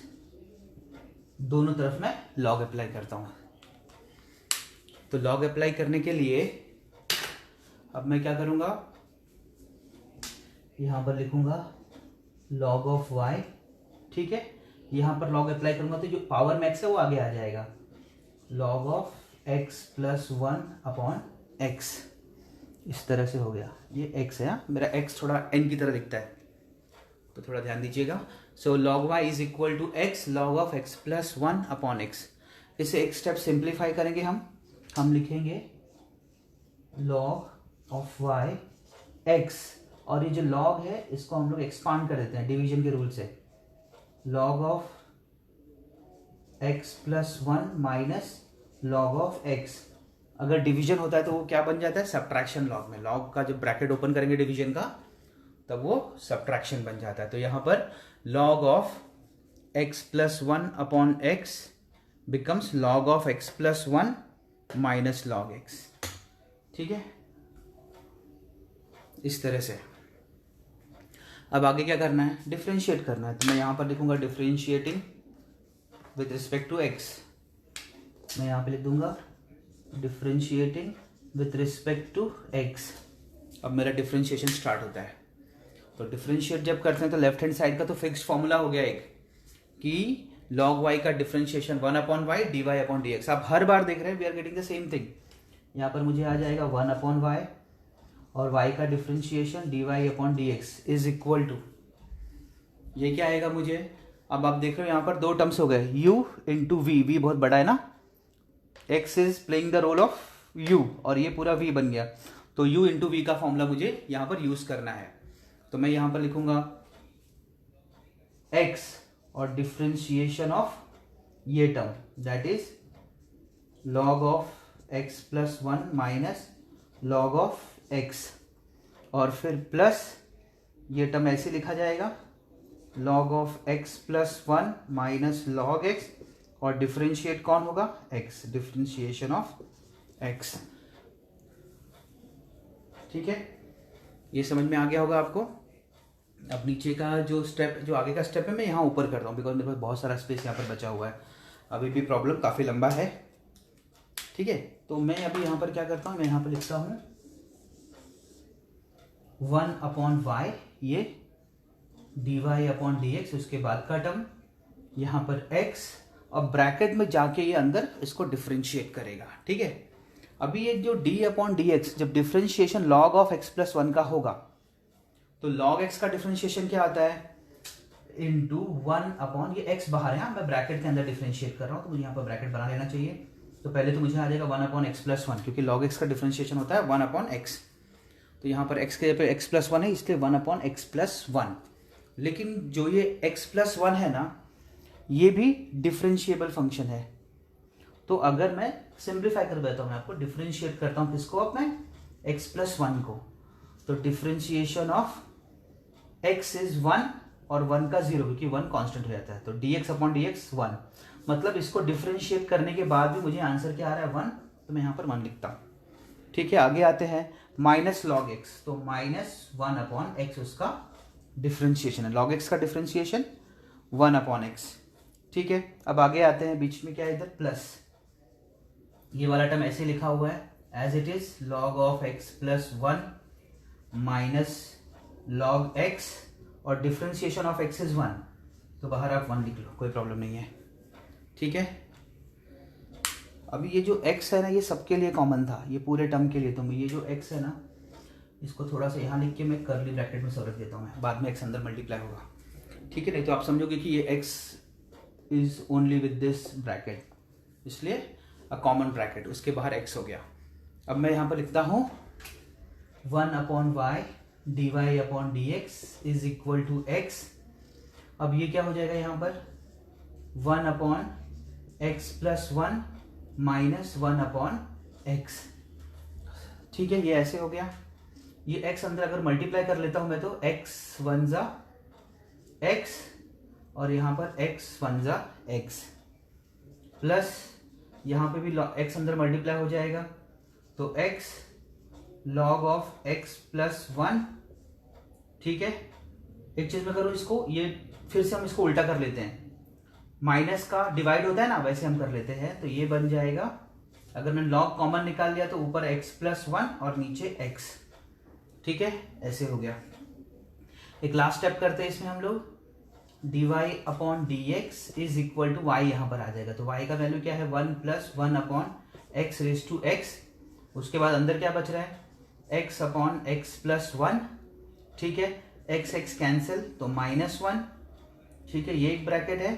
दोनों तरफ मैं लॉग अप्लाई करता हूं। तो लॉग अप्लाई करने के लिए अब मैं क्या करूंगा, यहां पर लिखूंगा लॉग ऑफ y। ठीक है, यहां पर लॉग अप्लाई करूंगा तो जो पावर मैक्स है वो आगे आ जाएगा, log of x plus 1 upon x, इस तरह से हो गया, ये x है, मेरा x थोड़ा n की तरह दिखता है तो थोड़ा ध्यान दीजिएगा। So log y is equal to x log of x plus 1 upon x। इसे एक स्टेप सिंप्लीफाई करेंगे हम लिखेंगे log ऑफ y x, और ये जो log है इसको हम लोग एक्सपांड कर देते हैं डिवीजन के रूल से, log of x plus 1 minus log of x। अगर डिवीजन होता है तो वो क्या बन जाता है, सब्ट्रैक्शन लॉग में, लॉग का जब ब्रैकेट ओपन करेंगे डिवीजन का तब वो सब्ट्रैक्शन बन जाता है। तो यहां पर log of x plus 1 upon x becomes log of x plus 1 minus log x। ठीक है, इस तरह से। अब आगे क्या करना है, डिफरेंशिएट करना है, तो मैं यहां पर लिखूंगा differentiating with respect to x, मैं यहाँ पे लिख दूंगा differentiating with respect to x। अब मेरा डिफरेंशिएशन स्टार्ट होता है। तो डिफरेंशिएट जब करते हैं तो लेफ्ट हैंड साइड का तो फिक्स्ड फॉर्मूला हो गया एक, कि log y का differentiation 1 upon y dy upon dx। आप हर बार देख रहे हैं we are getting the same thing, यहाँ पर मुझे आ जाएगा 1 अपॉन वाई और y का differentiation dy upon dx is equal to, ये क्या आएगा मुझे, अब आप देख रहे हो यहाँ पर 2 टर्म्स हो गए, u इंटू v बहुत बड़ा है ना, x is playing the role of u और ये पूरा v बन गया, तो u इंटू वी का फॉर्मूला मुझे यहाँ पर यूज करना है। तो मैं यहाँ पर लिखूंगा x और डिफरेंशिएशन ऑफ ये term that is log of x plus 1 minus log of x, और फिर प्लस ये टर्म ऐसे लिखा जाएगा log of x plus one minus log x, और डिफ्रेंशिएट कौन होगा, एक्स, डिफ्रेंशिएशन ऑफ एक्स। ठीक है, ये समझ में आ गया होगा आपको। अब नीचे का जो स्टेप, जो आगे का स्टेप है, मैं यहाँ ऊपर कर रहा हूँ बिकॉज मेरे पास बहुत सारा स्पेस यहाँ पर बचा हुआ है, अभी भी प्रॉब्लम काफ़ी लंबा है। ठीक है, तो मैं अभी यहाँ पर क्या करता हूँ, मैं यहाँ पर लिखता हूँ 1/y, ये dy/dx, उसके बाद का टर्म यहाँ पर x, और ब्रैकेट में जाके ये अंदर इसको डिफ्रेंशिएट करेगा। ठीक है, अभी ये जो d/dx, जब differentiation log of x plus one का होगा तो log x का डिफ्रेंशिएशन क्या आता है, इंटू 1/, ये x बाहर है, मैं ब्रैकेट के अंदर डिफ्रेंशिएट कर रहा हूँ तो मुझे यहाँ पर ब्रैकेट बना लेना चाहिए। तो पहले तो मुझे आ जाएगा 1/x प्लस वन, क्योंकि log x का डिफ्रेंशिएशन होता है 1/x, तो यहाँ पर x के जगह पे x प्लस वन है, इसलिए 1/x प्लस वन। लेकिन जो ये x प्लस वन है ना, ये भी डिफरेंशिएबल फंक्शन है। तो अगर मैं सिंप्लीफाई कर देता हूँ, मैं आपको डिफरेंशिएट करता हूँ किसको, अपने x प्लस वन को, तो differentiation of x is one, और वन का जीरो, क्योंकि वन कांस्टेंट हो जाता है, तो dx/dx वन। मतलब इसको डिफरेंशिएट करने के बाद भी मुझे आंसर क्या आ रहा है, वन, तो मैं यहाँ पर वन लिखता हूँ। ठीक है, आगे आते हैं, माइनस लॉग एक्स, तो -1/x उसका डिफरेंशिएशन है, लॉग एक्स का डिफरेंशिएशन 1/x। ठीक है, अब आगे आते हैं, बीच में क्या है इधर, प्लस, ये वाला टर्म ऐसे लिखा हुआ है as it is, log of x plus one minus log x, और differentiation of x is one, तो बाहर आप वन लिख लो, कोई प्रॉब्लम नहीं है। ठीक है, अभी ये जो x है ना, ये सबके लिए कॉमन था, ये पूरे टर्म के लिए, तो ये जो x है ना, इसको थोड़ा सा यहाँ लिख के मैं कर्ली ब्रैकेट में सब रख देता हूँ, मैं बाद में x अंदर मल्टीप्लाई होगा। ठीक है, नहीं तो आप समझोगे कि ये x is only with this bracket, इसलिए अ कॉमन ब्रैकेट, उसके बाहर x हो गया। अब मैं यहाँ पर लिखता हूँ 1/y dy/dx is equal to x। अब ये क्या हो जाएगा यहाँ पर, 1/x plus one minus 1/x। ठीक है, ये ऐसे हो गया। ये x अंदर अगर मल्टीप्लाई कर लेता हूं मैं, तो x वन जा x, और यहां पर x वन जा x, प्लस यहां पे भी x अंदर मल्टीप्लाई हो जाएगा, तो x log of x plus one. ठीक है, एक चीज मैं करूं इसको, ये फिर से हम इसको उल्टा कर लेते हैं, माइनस का डिवाइड होता है ना, वैसे हम कर लेते हैं, तो ये बन जाएगा, अगर मैंने log कॉमन निकाल लिया तो ऊपर x प्लस वन और नीचे x। ठीक है, ऐसे हो गया। एक लास्ट स्टेप करते हैं इसमें हम लोग, dy/dx is equal to y, यहां पर आ जाएगा, तो y का वैल्यू क्या है, 1 plus 1/x raise to x। उसके बाद अंदर क्या बच रहा है, x/x प्लस वन। ठीक है, x कैंसिल, तो -1। ठीक है, ये एक ब्रैकेट है,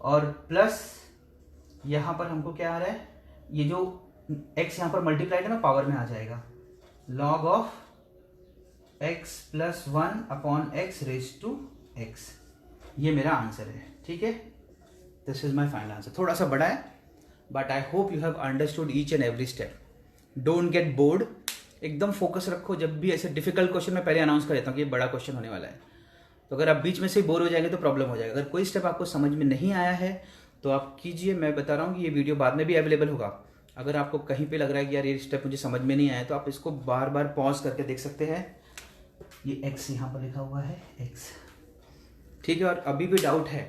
और प्लस यहां पर हमको क्या आ रहा है, ये जो x यहां पर मल्टीप्लाइड है ना, पावर में आ जाएगा, log ऑफ x प्लस 1/x रेज टू x। ये मेरा आंसर है। ठीक है, this is my final answer. थोड़ा सा बड़ा है, but I hope you have understood each and every step. Don't get bored, एकदम फोकस रखो। जब भी ऐसे डिफिकल्ट क्वेश्चन मैं पहले अनाउंस कर देता हूँ कि ये बड़ा क्वेश्चन होने वाला है, तो अगर आप बीच में से बोर हो जाएंगे तो प्रॉब्लम हो जाएगा। अगर कोई स्टेप आपको समझ में नहीं आया है तो आप कीजिए, मैं बता रहा हूँ कि ये वीडियो बाद में भी अवेलेबल होगा। अगर आपको कहीं पे लग रहा है कि यार ये स्टेप मुझे समझ में नहीं आया, तो आप इसको बार बार पॉज करके देख सकते हैं। ये x यहाँ पर लिखा हुआ है, x। ठीक है, और अभी भी डाउट है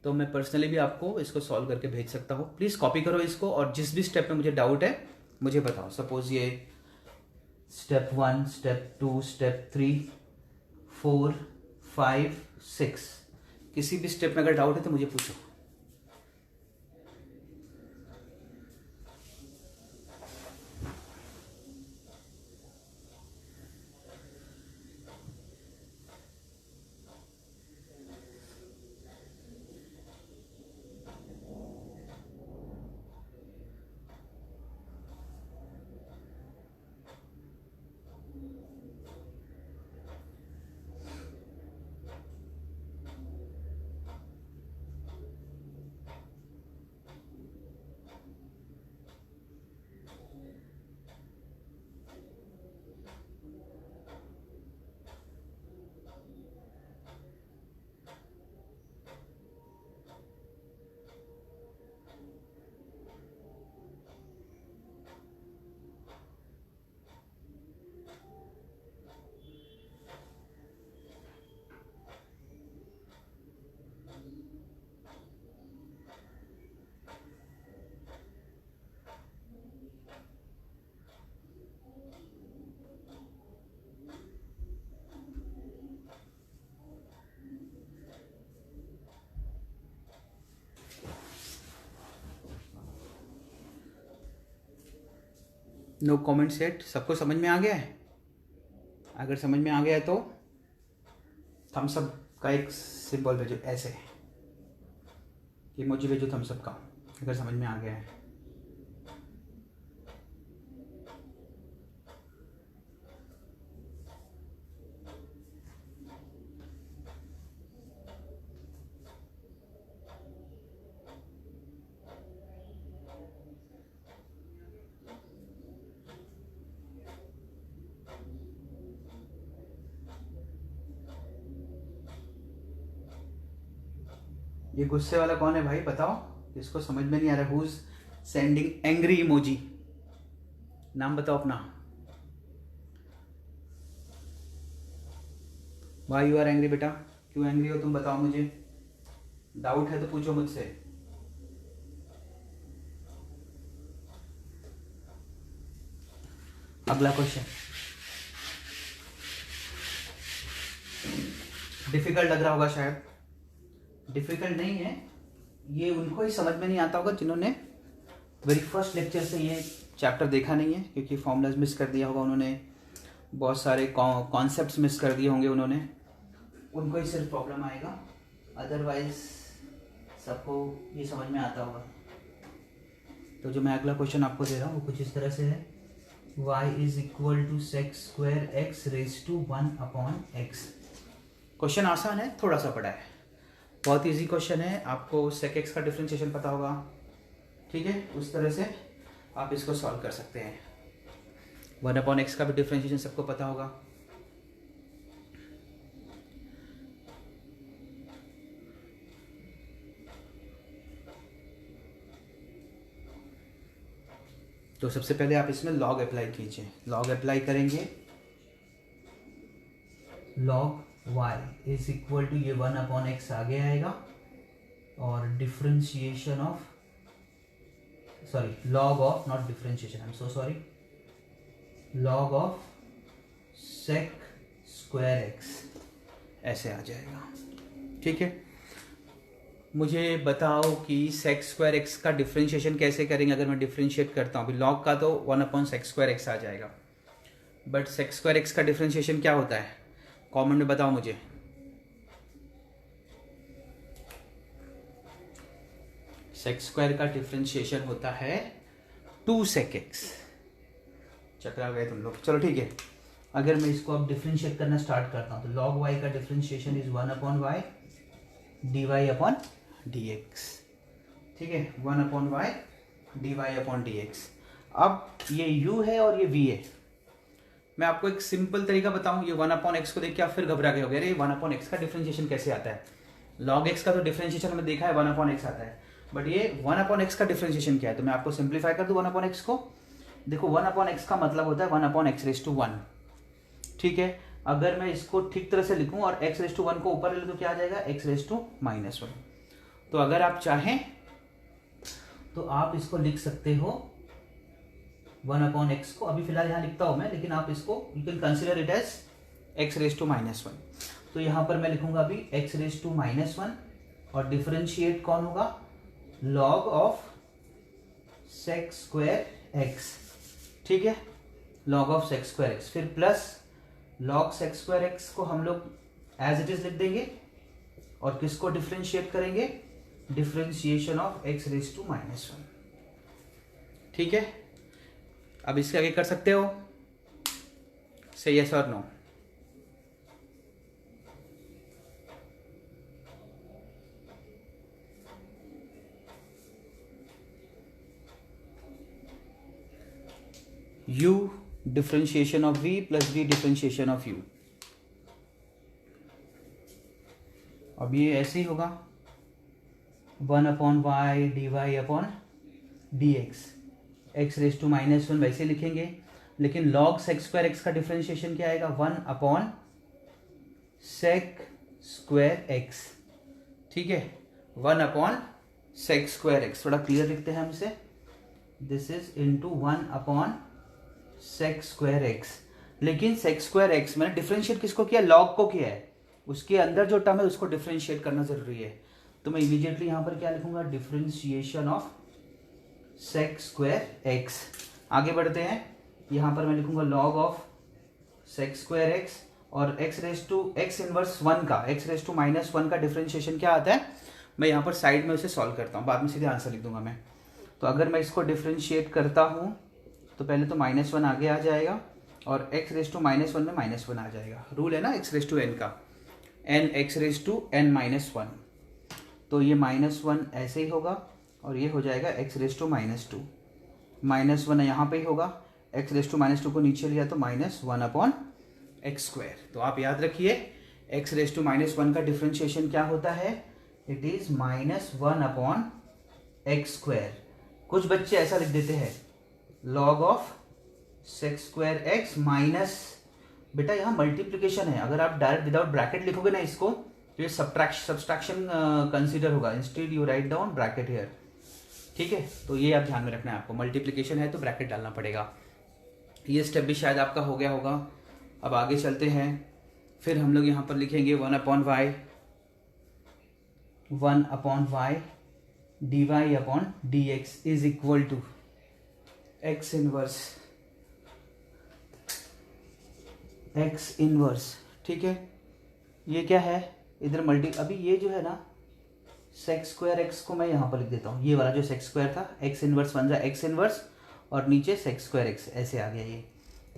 तो मैं पर्सनली भी आपको इसको सॉल्व करके भेज सकता हूँ। प्लीज़ कॉपी करो इसको, और जिस भी स्टेप में मुझे डाउट है मुझे बताओ। सपोज ये स्टेप 1, स्टेप 2, स्टेप 3, 4, 5, 6, किसी भी स्टेप में अगर डाउट है तो मुझे पूछो। No comment set. सबको समझ में आ गया है? अगर समझ में आ गया है तो थम्स अप का एक सिंबल भेजो, ऐसे इमोजी भेजो थम्स अप का, अगर समझ में आ गया है। ये गुस्से वाला कौन है भाई, बताओ। इसको समझ में नहीं आ रहा, हुज सेंडिंग एंग्री इमोजी? नाम बताओ अपना। वाई यू आर एंग्री बेटा, क्यों एंग्री हो तुम, बताओ मुझे। डाउट है तो पूछो मुझसे। अगला क्वेश्चन डिफिकल्ट लग रहा होगा शायद। डिफिकल्ट नहीं है, ये उनको ही समझ में नहीं आता होगा जिन्होंने वेरी फर्स्ट लेक्चर से ये चैप्टर देखा नहीं है, क्योंकि फॉर्मूलाज मिस कर दिया होगा उन्होंने, बहुत सारे कॉन्सेप्ट्स मिस कर दिए होंगे उन्होंने, उनको ही सिर्फ प्रॉब्लम आएगा। अदरवाइज सबको ये समझ में आता होगा। तो जो मैं अगला क्वेश्चन आपको दे रहा हूँ वो कुछ इस तरह से है, y is equal to sec square x raise to 1/x। Question आसान है, थोड़ा सा पड़ा है, बहुत इजी क्वेश्चन है। आपको सेक एक्स का डिफरेंशिएशन पता होगा, ठीक है, उस तरह से आप इसको सॉल्व कर सकते हैं। 1/x का भी डिफरेंशिएशन सबको पता होगा। तो सबसे पहले आप इसमें लॉग अप्लाई कीजिए। लॉग अप्लाई करेंगे, log y is equal to ये 1/x आगे आएगा, और differentiation of, sorry log of, not differentiation, I am so sorry, log of sec square x ऐसे आ जाएगा, ठीक है। मुझे बताओ कि सेक स्क्वायर एक्स का डिफरेंशिएशन कैसे करेंगे। अगर मैं डिफरेंशिएट करता हूँ, अभी लॉग का तो 1/सेक स्क्वायर एक्स आ जाएगा, बट सेक स्क्वायर एक्स का डिफरेंशिएशन क्या होता है, कमेंट में बताओ मुझे। सेक स्क्वायर का डिफरेंशिएशन होता है 2 सेक एक्स। चकरा गए तुम लोग, चलो ठीक है। अगर मैं इसको अब डिफरेंशिएट करना स्टार्ट करता हूँ, तो लॉग वाई का डिफरेंशिएशन इज 1/y dy/dx, ठीक है, 1/y dy/dx। अब ये u है और ये v है। मैं आपको एक सिंपल तरीका बताऊं, ये 1/x को देख के आप फिर घबरा गए होगे, अरे 1/x का डिफरेंशिएशन कैसे आता है। log x का तो डिफरेंशिएशन हमने देखा है 1/x आता है, बट ये 1/x का डिफरेंशिएशन क्या है। तो मैं आपको सिंप्लीफाई कर दूं 1/x को। देखो 1/x का मतलब होता है 1/x⁻1, ठीक है। अगर मैं इसको ठीक तरह से लिखूं और x⁻1 को ऊपर ले लूं तो क्या आ जाएगा, x⁻1। तो अगर आप चाहें तो आप इसको लिख सकते हो 1/x को, अभी फिलहाल यहाँ लिखता हूं मैं, लेकिन आप इसको you can consider it as x⁻1। तो यहाँ पर मैं लिखूंगा अभी x⁻1, और डिफरेंशिएट कौन होगा, log of sec square x, ठीक है, log of sec square x, फिर plus log sec square x को हम लोग एज इट इज लिख देंगे, और किसको डिफरेंशिएट करेंगे, डिफरेंशिएशन ऑफ x⁻1, ठीक है। अब इसके आगे कर सकते हो, से यस और no. u differentiation of v plus v differentiation of u। अब ये ऐसे ही होगा 1/y dy/dx, x⁻1 वैसे लिखेंगे, लेकिन log सेक स्क्वायर एक्स का डिफरेंशिएशन क्या आएगा, 1/सेक स्क्वायर एक्स, ठीक है, 1/सेक स्क्वायर एक्स। थोड़ा क्लियर लिखते हैं हम इसे, दिस इज इंटू 1/सेक स्क्वायर एक्स। लेकिन सेक स्क्वायर एक्स मैंने डिफरेंशिएट किसको किया, लॉग को किया है, उसके अंदर जो टर्म है उसको डिफरेंशिएट करना जरूरी है। तो मैं इमीडिएटली यहां पर क्या लिखूंगा, differentiation of sec square x. आगे बढ़ते हैं, यहाँ पर मैं लिखूंगा log of sec square x, और x raise to x inverse 1 का, x रेज टू माइनस 1 का डिफरेंशिएशन क्या आता है, मैं यहाँ पर साइड में उसे सॉल्व करता हूँ, बाद में सीधे आंसर लिख दूंगा मैं। तो अगर मैं इसको डिफरेंशिएट करता हूँ तो पहले तो -1 आगे आ जाएगा और x रेज टू -1 में -1 आ जाएगा। रूल है ना x रेज टू n का, n x raise to n -1, तो ये -1 ऐसे ही होगा और ये हो जाएगा x रेज टू -2, -1 यहाँ पे ही होगा, x रेज टू -2 को नीचे लिया तो -1/x²। तो आप याद रखिए x रेज टू -1 का डिफरेंशिएशन क्या होता है, इट इज -1/x²। कुछ बच्चे ऐसा लिख देते हैं log of sec square x minus, बेटा यहाँ मल्टीप्लिकेशन है, अगर आप डायरेक्ट विदाउट ब्रैकेट लिखोगे ना इसको तो ये सब्सट्रैक्शन कंसीडर होगा, instead you write down bracket here, ठीक है। तो ये आप ध्यान में रखना है आपको, मल्टीप्लिकेशन है तो ब्रैकेट डालना पड़ेगा। ये स्टेप भी शायद आपका हो गया होगा। अब आगे चलते हैं, फिर हम लोग यहाँ पर लिखेंगे 1/y dy/dx is equal to x inverse, ठीक है। ये क्या है, इधर अभी ये जो है ना सेक्स स्क्वायर एक्स को मैं यहाँ पर लिख देता हूँ, ये वाला जो सेक्स स्क्वायर था x इनवर्स बन रहा है x इनवर्स और नीचे सेक्स स्क्वायर एक्स ऐसे आ गया। ये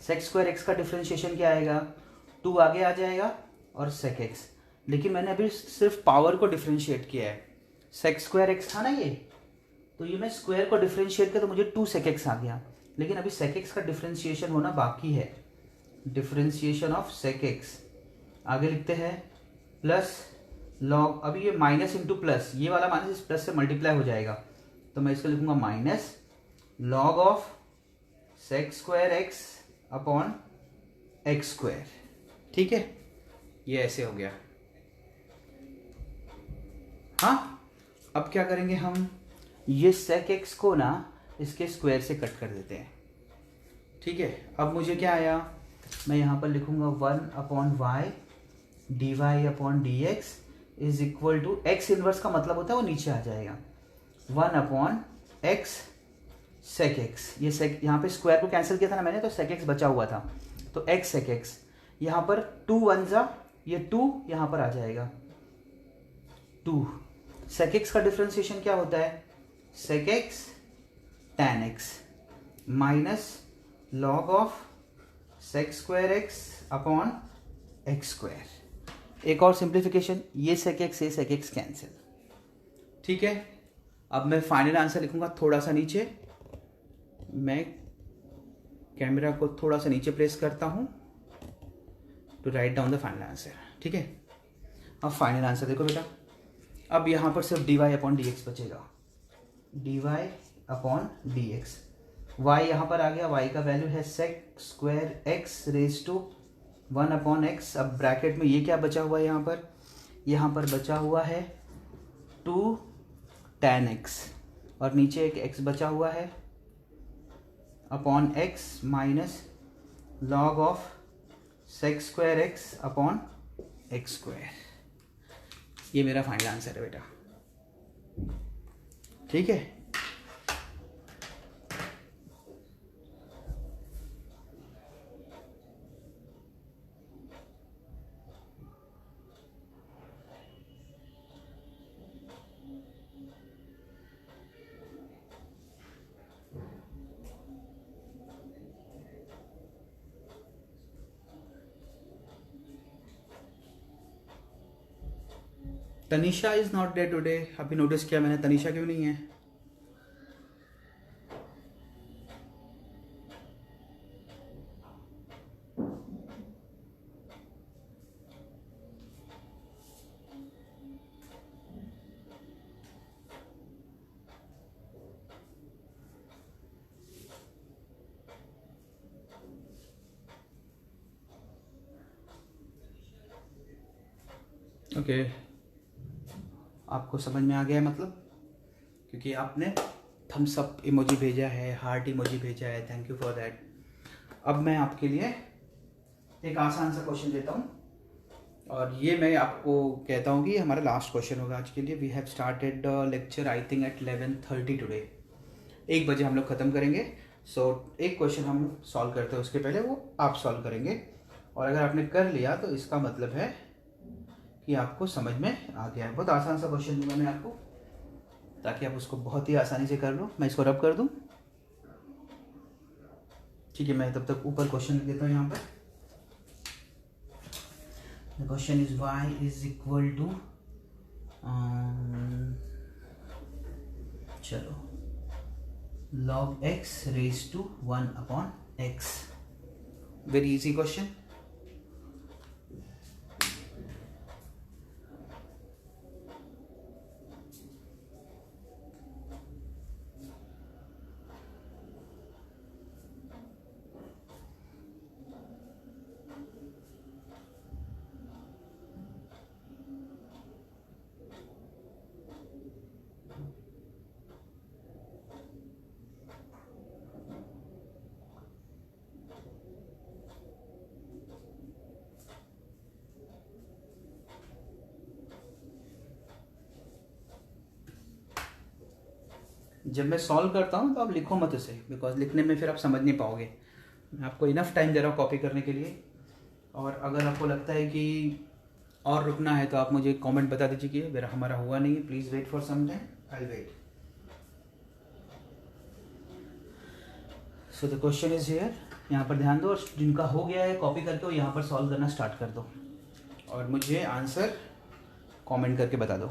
सेक्स स्क्वायर एक्स का डिफरेंशिएशन क्या आएगा, 2 आगे आ जाएगा और सेक एक्स, लेकिन मैंने अभी सिर्फ पावर को डिफरेंशिएट किया है। सेक्स स्क्वायर एक्स था ना ये, तो ये मैं स्क्वायर को डिफरेंशिएट किया तो मुझे 2 सेक एक्स आ गया, लेकिन अभी सेक एक्स का डिफरेंशिएशन होना बाकी है। डिफरेंशिएशन ऑफ सेक एक्स आगे लिखते हैं प्लस लॉग, अभी ये माइनस इंटू प्लस, ये वाला माइनस इस प्लस से मल्टीप्लाई हो जाएगा, तो मैं इसको लिखूंगा minus log of sec square x upon x², ठीक है। ये ऐसे हो गया। हाँ, अब क्या करेंगे हम, ये सेक एक्स को ना इसके स्क्वायर से कट कर देते हैं, ठीक है। अब मुझे क्या आया, मैं यहाँ पर लिखूंगा 1/y dy/dx is equal to x inverse का मतलब होता है वो नीचे आ जाएगा 1/x सेक एक्स। ये सेक यहाँ पे स्क्वायर को कैंसिल किया था ना मैंने, तो सेक एक्स बचा हुआ था, तो x सेक एक्स, यहाँ पर 2 1 जा, ये 2 यहाँ पर आ जाएगा 2। सेक एक्स का डिफरेंशिएशन क्या होता है, sec x tan x minus log of sec square x upon x²। एक और सिंप्लीफिकेशन, ये सेक एक्स कैंसिल, ठीक है। अब मैं फाइनल आंसर लिखूंगा थोड़ा सा नीचे, मैं कैमरा को थोड़ा सा नीचे प्लेस करता हूं to write down the final answer, ठीक है। अब फाइनल आंसर देखो बेटा, अब यहाँ पर सिर्फ dy/dx बचेगा, dy/dx, y यहाँ पर आ गया, y का वैल्यू है sec square x raise to 1/x। अब ब्रैकेट में ये क्या बचा हुआ है, यहाँ पर बचा हुआ है 2 tan x और नीचे एक x बचा हुआ है upon x minus log of sec square x upon x²। ये मेरा फाइनल आंसर है बेटा, ठीक है। Tanisha is not there today, अभी नोटिस किया मैंने, तनिषा क्यों नहीं है। ओके, आपको समझ में आ गया मतलब, क्योंकि आपने थम्स अप इमोजी भेजा है, हार्ट इमोजी भेजा है, थैंक यू फॉर दैट। अब मैं आपके लिए एक आसान सा क्वेश्चन देता हूँ और ये मैं आपको कहता हूँ कि हमारा लास्ट क्वेश्चन होगा आज के लिए। We have started lecture I think at 11:30 today, 1 बजे हम लोग ख़त्म करेंगे। एक क्वेश्चन हम सॉल्व करते हैं, उसके पहले वो आप सॉल्व करेंगे, और अगर आपने कर लिया तो इसका मतलब है कि आपको समझ में आ गया है। बहुत आसान सा क्वेश्चन दूंगा मैं आपको, ताकि आप उसको बहुत ही आसानी से कर लो। मैं इसको रब कर दूं, ठीक है। मैं तब तक ऊपर क्वेश्चन लिख देता हूँ यहाँ पर। The question is y is equal to, चलो, log x raised to 1 upon x। Very easy question. जब मैं सॉल्व करता हूँ तो आप लिखो मत उसे, बिकॉज लिखने में फिर आप समझ नहीं पाओगे। मैं आपको इनफ टाइम दे रहा हूँ कॉपी करने के लिए, और अगर आपको लगता है कि और रुकना है तो आप मुझे कमेंट बता दीजिए कि मेरा हमारा हुआ नहीं है, please wait for some time, I will wait. So the question is here, यहाँ पर ध्यान दो, और जिनका हो गया है कॉपी करके वो यहाँ पर सॉल्व करना स्टार्ट कर दो, और मुझे आंसर कमेंट करके बता दो।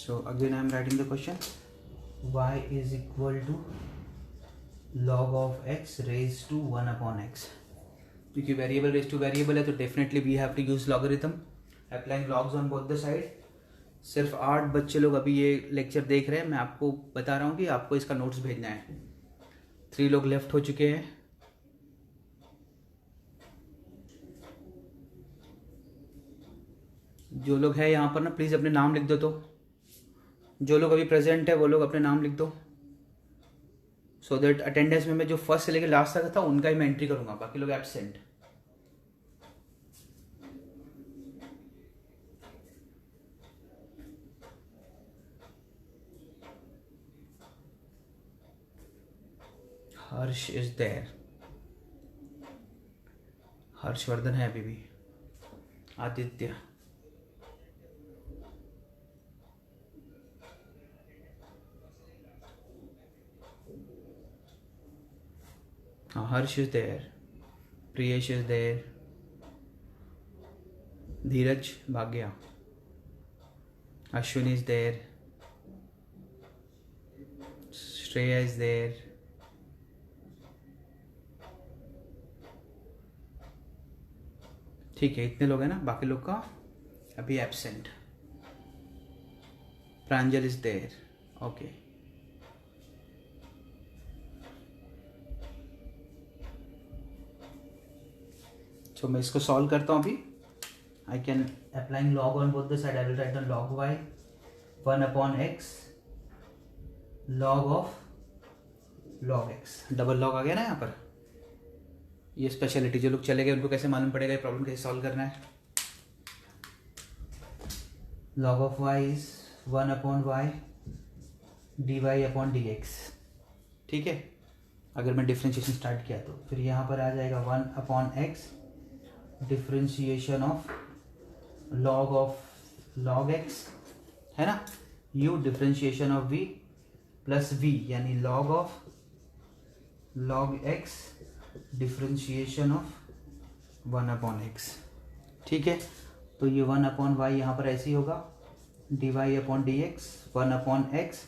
So again I am writing the question, y is equal to log of x raised to 1 upon x। क्योंकि वेरिएबल रेज टू वेरिएबल है तो definitely we have to use logarithm, applying logs on both the side. सिर्फ 8 बच्चे लोग अभी ये lecture देख रहे हैं, मैं आपको बता रहा हूँ कि आपको इसका नोट्स भेजना है। 3 लोग लेफ्ट हो चुके हैं। जो लोग हैं यहाँ पर ना प्लीज़ अपने नाम लिख दो, तो जो लोग अभी प्रेजेंट है वो लोग अपने नाम लिख दो, सो दैट अटेंडेंस में मैं जो फर्स्ट से लेकर लास्ट तक था उनका ही मैं एंट्री करूंगा, बाकी लोग absent. Harsh is there, Harshvardhan है अभी भी, Aditya, Harsh is there, Priyesh is there, Dheeraj Bhagya, Ashwin is there, Shreya is there, ठीक है, इतने लोग हैं ना, बाकी लोग का अभी absent. Pranjal is there, okay. तो मैं इसको सॉल्व करता हूँ अभी। I can applying log on both the side, I will write the log y 1 upon x log of log x। Double log आ गया ना यहाँ पर। ये स्पेशलिटी, जो लोग चले गए उनको कैसे मालूम पड़ेगा ये प्रॉब्लम कैसे सॉल्व करना है। log of y is 1 upon y dy upon dx, ठीक है। अगर मैं डिफ्रेंशिएशन स्टार्ट किया तो फिर यहाँ पर आ जाएगा 1 upon x differentiation of log x, है ना, u differentiation of v plus v, यानी log of log x differentiation of 1 upon x, ठीक है। तो ये 1 upon y यहाँ पर ऐसे ही होगा, dy upon dx 1 upon x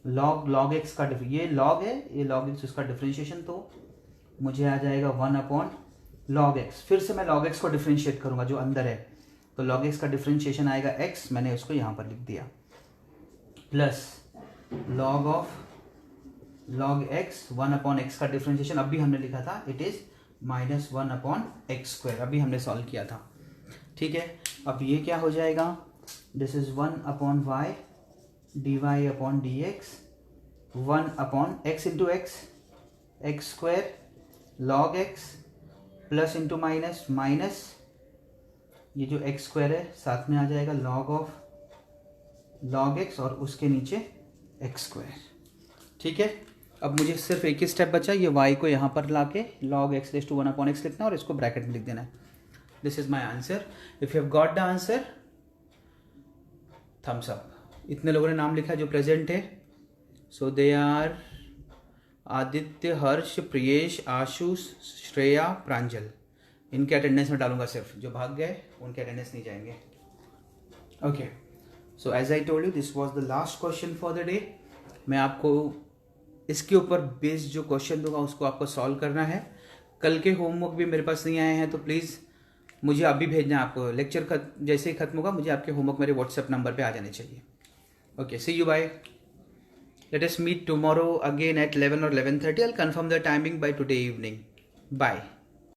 log x का ये log है, ये log x उसका डिफ्रेंशिएशन, तो मुझे आ जाएगा 1 upon log x। फिर से मैं log x को डिफ्रेंशिएट करूंगा जो अंदर है, तो log x का डिफ्रेंशिएशन आएगा x, मैंने उसको यहाँ पर लिख दिया, plus log of log x 1 upon x का डिफ्रेंशिएशन अभी हमने लिखा था, it is -1 upon x square, अभी हमने सॉल्व किया था, ठीक है। अब ये क्या हो जाएगा, this is 1 upon y dy upon dx 1 upon x into x square log x plus into minus ये जो एक्स स्क्वायर है साथ में आ जाएगा log x और उसके नीचे एक्स स्क्वायर। ठीक है, अब मुझे सिर्फ एक ही स्टेप बचा, ये y को यहाँ पर लाके log x raise to 1/x लिखना और इसको ब्रैकेट में लिख देना है। This is my answer. If you have got the answer, thumbs up. इतने लोगों ने नाम लिखा जो प्रेजेंट है। So they are Aditya, Harsh, Priyesh, Ashush, Shreya, Pranjal. इनके अटेंडेंस में डालूंगा, सिर्फ जो भाग गए उनके अटेंडेंस नहीं जाएंगे। Okay, so as I told you this was the last question for the day. मैं आपको इसके ऊपर बेस्ड जो क्वेश्चन दूंगा उसको आपको सॉल्व करना है। कल के होमवर्क भी मेरे पास नहीं आए हैं, तो प्लीज़ मुझे अभी भेजना है। आपको लेक्चर जैसे ही खत्म होगा मुझे आपके होमवर्क मेरे व्हाट्सएप नंबर पे आ जाने चाहिए। Okay, see you, bye. Let us meet tomorrow again at 11 or 11:30. I'll confirm the timing by today evening. Bye.